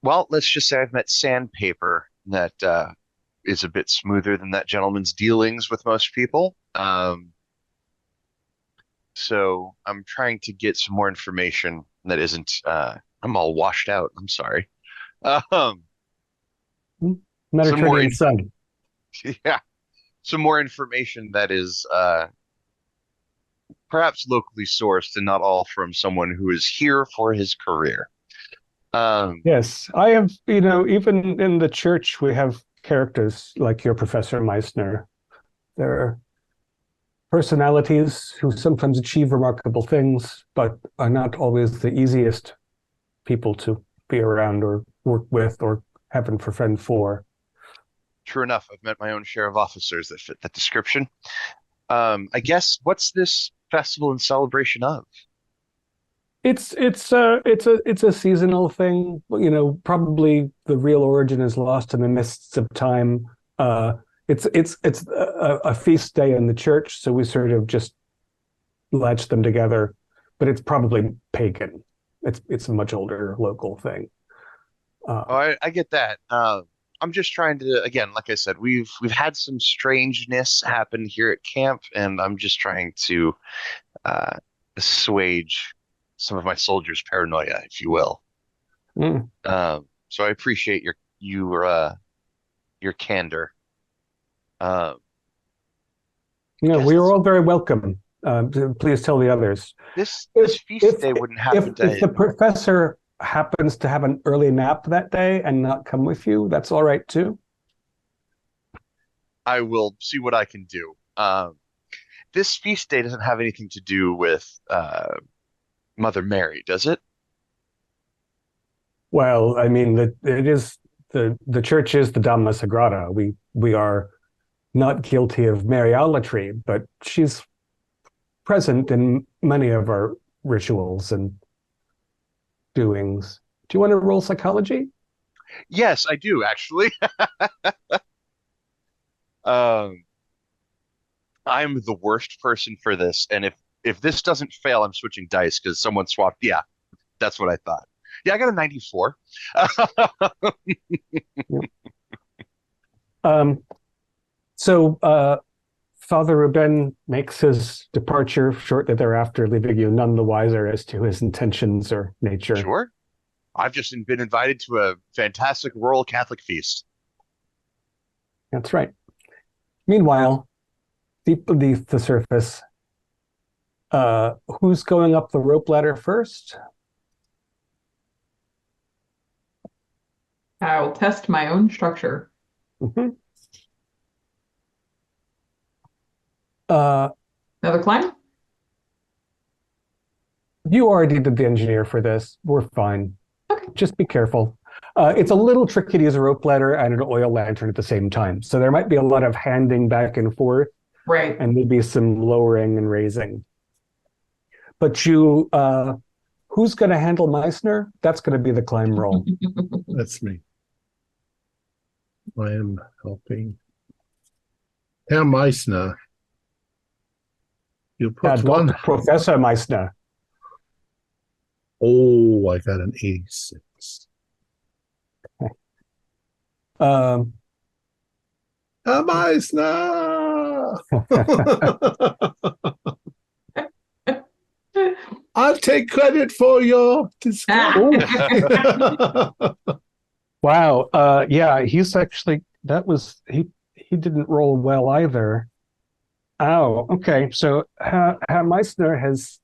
well, let's just say I've met sandpaper that is a bit smoother than that gentleman's dealings with most people. So I'm trying to get some more information that isn't, I'm all washed out. I'm sorry. Some more Mediterranean sun. Yeah, some more information that is perhaps locally sourced and not all from someone who is here for his career. Yes, I have, even in the church, we have characters like your Professor Meissner. There are personalities who sometimes achieve remarkable things, but are not always the easiest people to be around or work with or heaven for friend for. True enough, I've met my own share of officers that fit that description. I guess what's this festival and celebration of? It's a seasonal thing. Probably the real origin is lost in the mists of time. It's a feast day in the church, so we sort of just latch them together. But it's probably pagan. It's a much older local thing. I get that. I'm just trying to, again, like I said, we've had some strangeness happen here at camp, and I'm just trying to assuage some of my soldiers' paranoia, if you will. Mm. So I appreciate your candor. We are all very welcome. Please tell the others. This feast day wouldn't happen if the professor happens to have an early nap that day and not come with you, that's all right too. I will see what I can do. This feast day doesn't have anything to do with Mother Mary, does it? Well, I mean, it is the church is the Dhamma Sagrada. We are not guilty of Mariolatry, but she's present in many of our rituals and doings. Do you want to roll psychology? Yes, I do actually. I'm the worst person for this, and if this doesn't fail, I'm switching dice because someone swapped. Yeah, that's what I thought. Yeah, I got a 94. So Father Ruben makes his departure shortly thereafter, leaving you none the wiser as to his intentions or nature. Sure. I've just been invited to a fantastic rural Catholic feast. That's right. Meanwhile, deep beneath the surface, who's going up the rope ladder first? I'll test my own structure. Mm-hmm. Another climb? You already did the engineer for this. We're fine. Okay. Just be careful. It's a little tricky to use a rope ladder and an oil lantern at the same time. So there might be a lot of handing back and forth. Right. And maybe some lowering and raising. But who's going to handle Meissner? That's going to be the climb roll. That's me. I am helping. Herr Meissner. You put one. Professor Meissner. Oh, I got an 86. Herr Meissner! I'll take credit for your discovery. Wow. Yeah, he's actually, he didn't roll well either. Oh, okay. So Herr Meissner has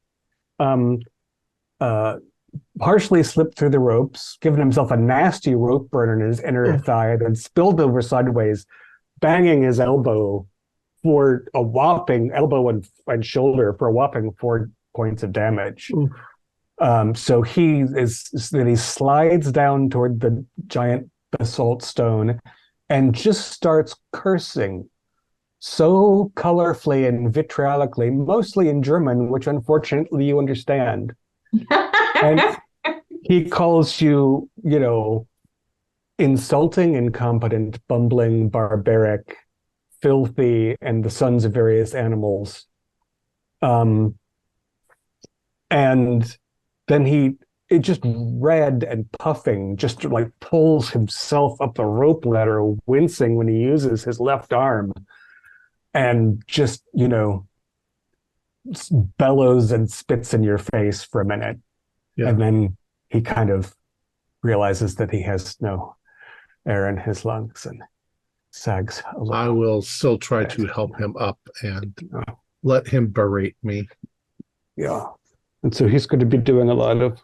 partially slipped through the ropes, given himself a nasty rope burn in his inner thigh, then spilled over sideways, banging his elbow for a whopping elbow and shoulder for a whopping 4 points of damage. So he slides down toward the giant basalt stone and just starts cursing so colorfully and vitriolically, mostly in German, which unfortunately you understand. And he calls you, insulting, incompetent, bumbling, barbaric, filthy, and the sons of various animals. And then it just red and puffing, just like pulls himself up the rope ladder, wincing when he uses his left arm, and just, bellows and spits in your face for a minute. Yeah. And then he kind of realizes that he has no air in his lungs and sags a little. I will still try to help him up and let him berate me. Yeah. And so he's going to be doing a lot of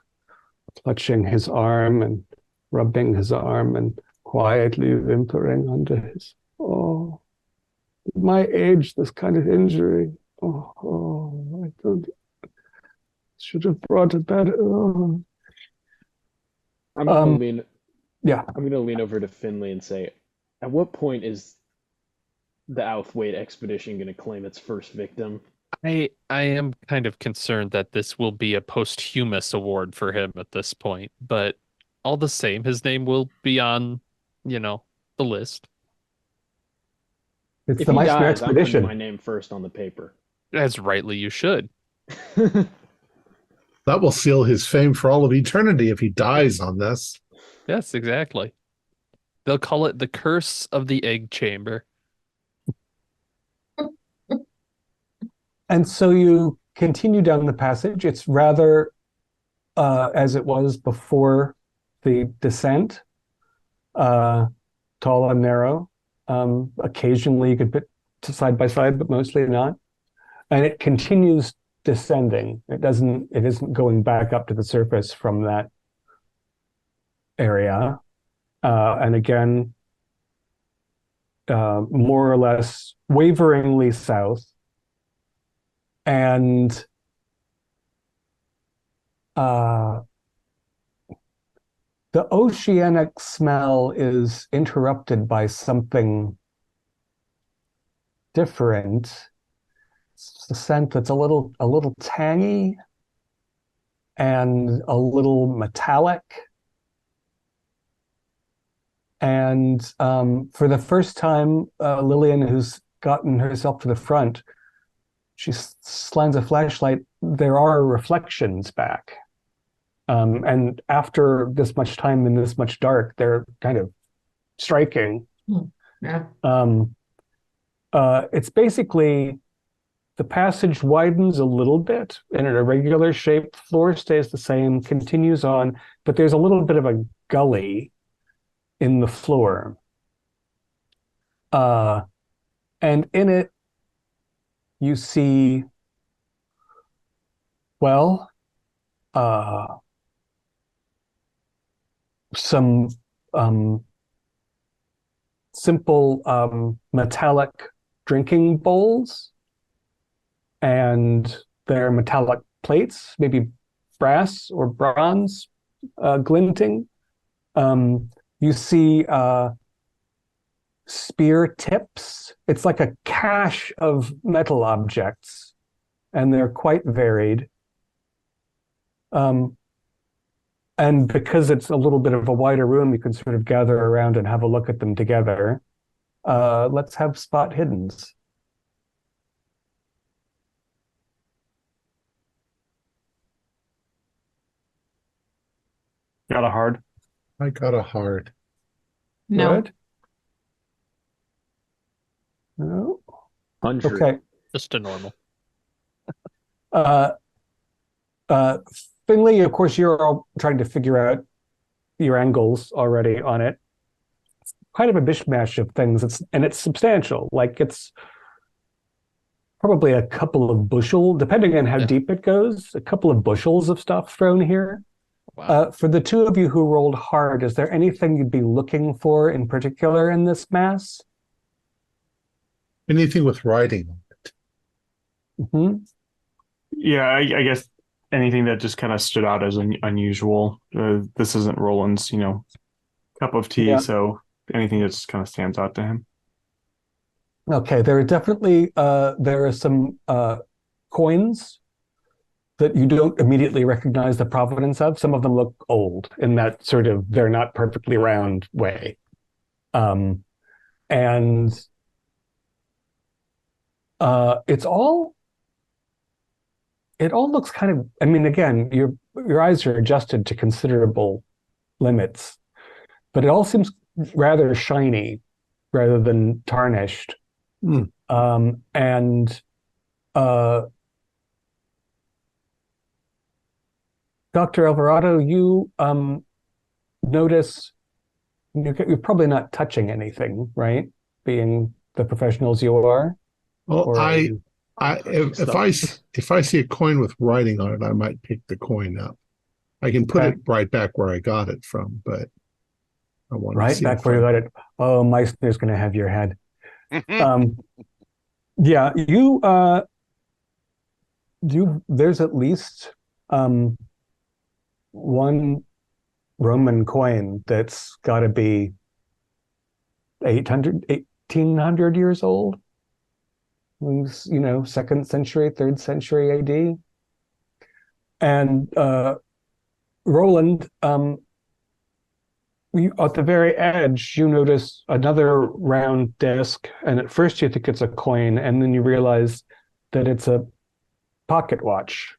clutching his arm and rubbing his arm and quietly whimpering under his, at my age, this kind of injury. I should have brought it better. I'm going to lean over to Finley and say, at what point is the Outhwaite expedition going to claim its first victim? I am kind of concerned that this will be a posthumous award for him at this point, but all the same, his name will be on, the list. It's the Meissner expedition. I'm putting my name first on the paper. As rightly you should. That will seal his fame for all of eternity if he dies on this. Yes, exactly. They'll call it the Curse of the Egg Chamber. And so you continue down the passage. It's rather as it was before the descent, tall and narrow. Occasionally you could put side by side, but mostly not. And it continues descending. It isn't going back up to the surface from that area. And again, more or less waveringly south. And the oceanic smell is interrupted by something different. It's a scent that's a little tangy and a little metallic. And for the first time, Lillian, who's gotten herself to the front, she slants a flashlight. There are reflections back. And after this much time in this much dark, they're kind of striking. Yeah. It's basically the passage widens a little bit in an irregular shape. The floor stays the same, continues on, but there's a little bit of a gully in the floor. And in it, you see, well, some simple metallic drinking bowls, and they're metallic plates, maybe brass or bronze, glinting. You see spear tips. It's like a cache of metal objects, and they're quite varied. And because it's a little bit of a wider room, you can sort of gather around and have a look at them together. Let's have spot hiddens. Got a hard. I got a hard. No. Good. No. 100. Okay. Just a normal. Finley, of course, you're all trying to figure out your angles already on it. It's kind of a mishmash of things. It's substantial. Like it's probably a couple of bushel, depending on how deep it goes, a couple of bushels of stuff thrown here. Wow. For the two of you who rolled hard, is there anything you'd be looking for in particular in this mass? Anything with writing on it. Mm-hmm. Yeah, I guess anything that just kind of stood out as unusual. This isn't Roland's, cup of tea, so anything that just kind of stands out to him. Okay, there are definitely there are some coins that you don't immediately recognize the provenance of. Some of them look old in that sort of they're not perfectly round way. And it all looks kind of, I mean, again, your eyes are adjusted to considerable limits, but it all seems rather shiny rather than tarnished. And Dr. Alvarado, you notice you're probably not touching anything, right? Being the professionals you are. Well, if I see a coin with writing on it, I might pick the coin up. I can put it right back where I got it from, but I want to see back where you got it. Oh, Meissner's going to have your head. Yeah, there's at least one Roman coin that's got to be 1800 years old. Second century, third century AD. And Roland, at the very edge, you notice another round disc, and at first you think it's a coin, and then you realize that it's a pocket watch,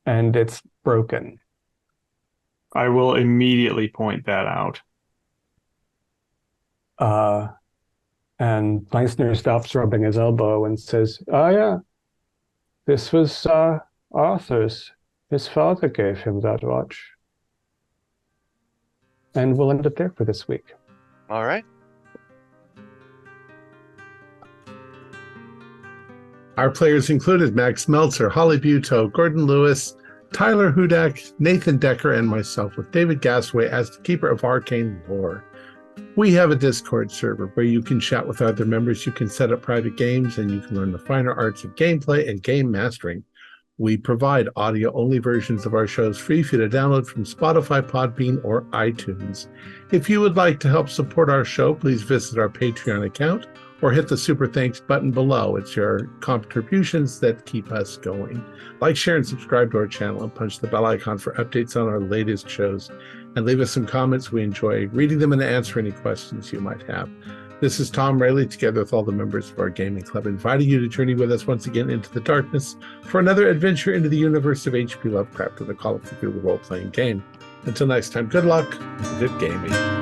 and it's broken. I will immediately point that out. And Meissner stops rubbing his elbow and says, "Oh yeah, this was Arthur's. His father gave him that watch." And we'll end it there for this week. All right. Our players included Max Meltzer, Holly Buteau, Gordon Lewis, Tyler Hudak, Nathan Decker, and myself, with David Gassaway as the keeper of arcane lore. We have a Discord server where you can chat with other members, you can set up private games, and you can learn the finer arts of gameplay and game mastering. We provide audio-only versions of our shows free for you to download from Spotify, Podbean, or iTunes. If you would like to help support our show, please visit our Patreon account or hit the Super Thanks button below. It's your contributions that keep us going. Like, share, and subscribe to our channel, and punch the bell icon for updates on our latest shows. And leave us some comments. We enjoy reading them and answer any questions you might have. This is Thom Raley, together with all the members of our gaming club, inviting you to journey with us once again into the darkness for another adventure into the universe of H.P. Lovecraft and the Call of Cthulhu role-playing game. Until next time, good luck and good gaming.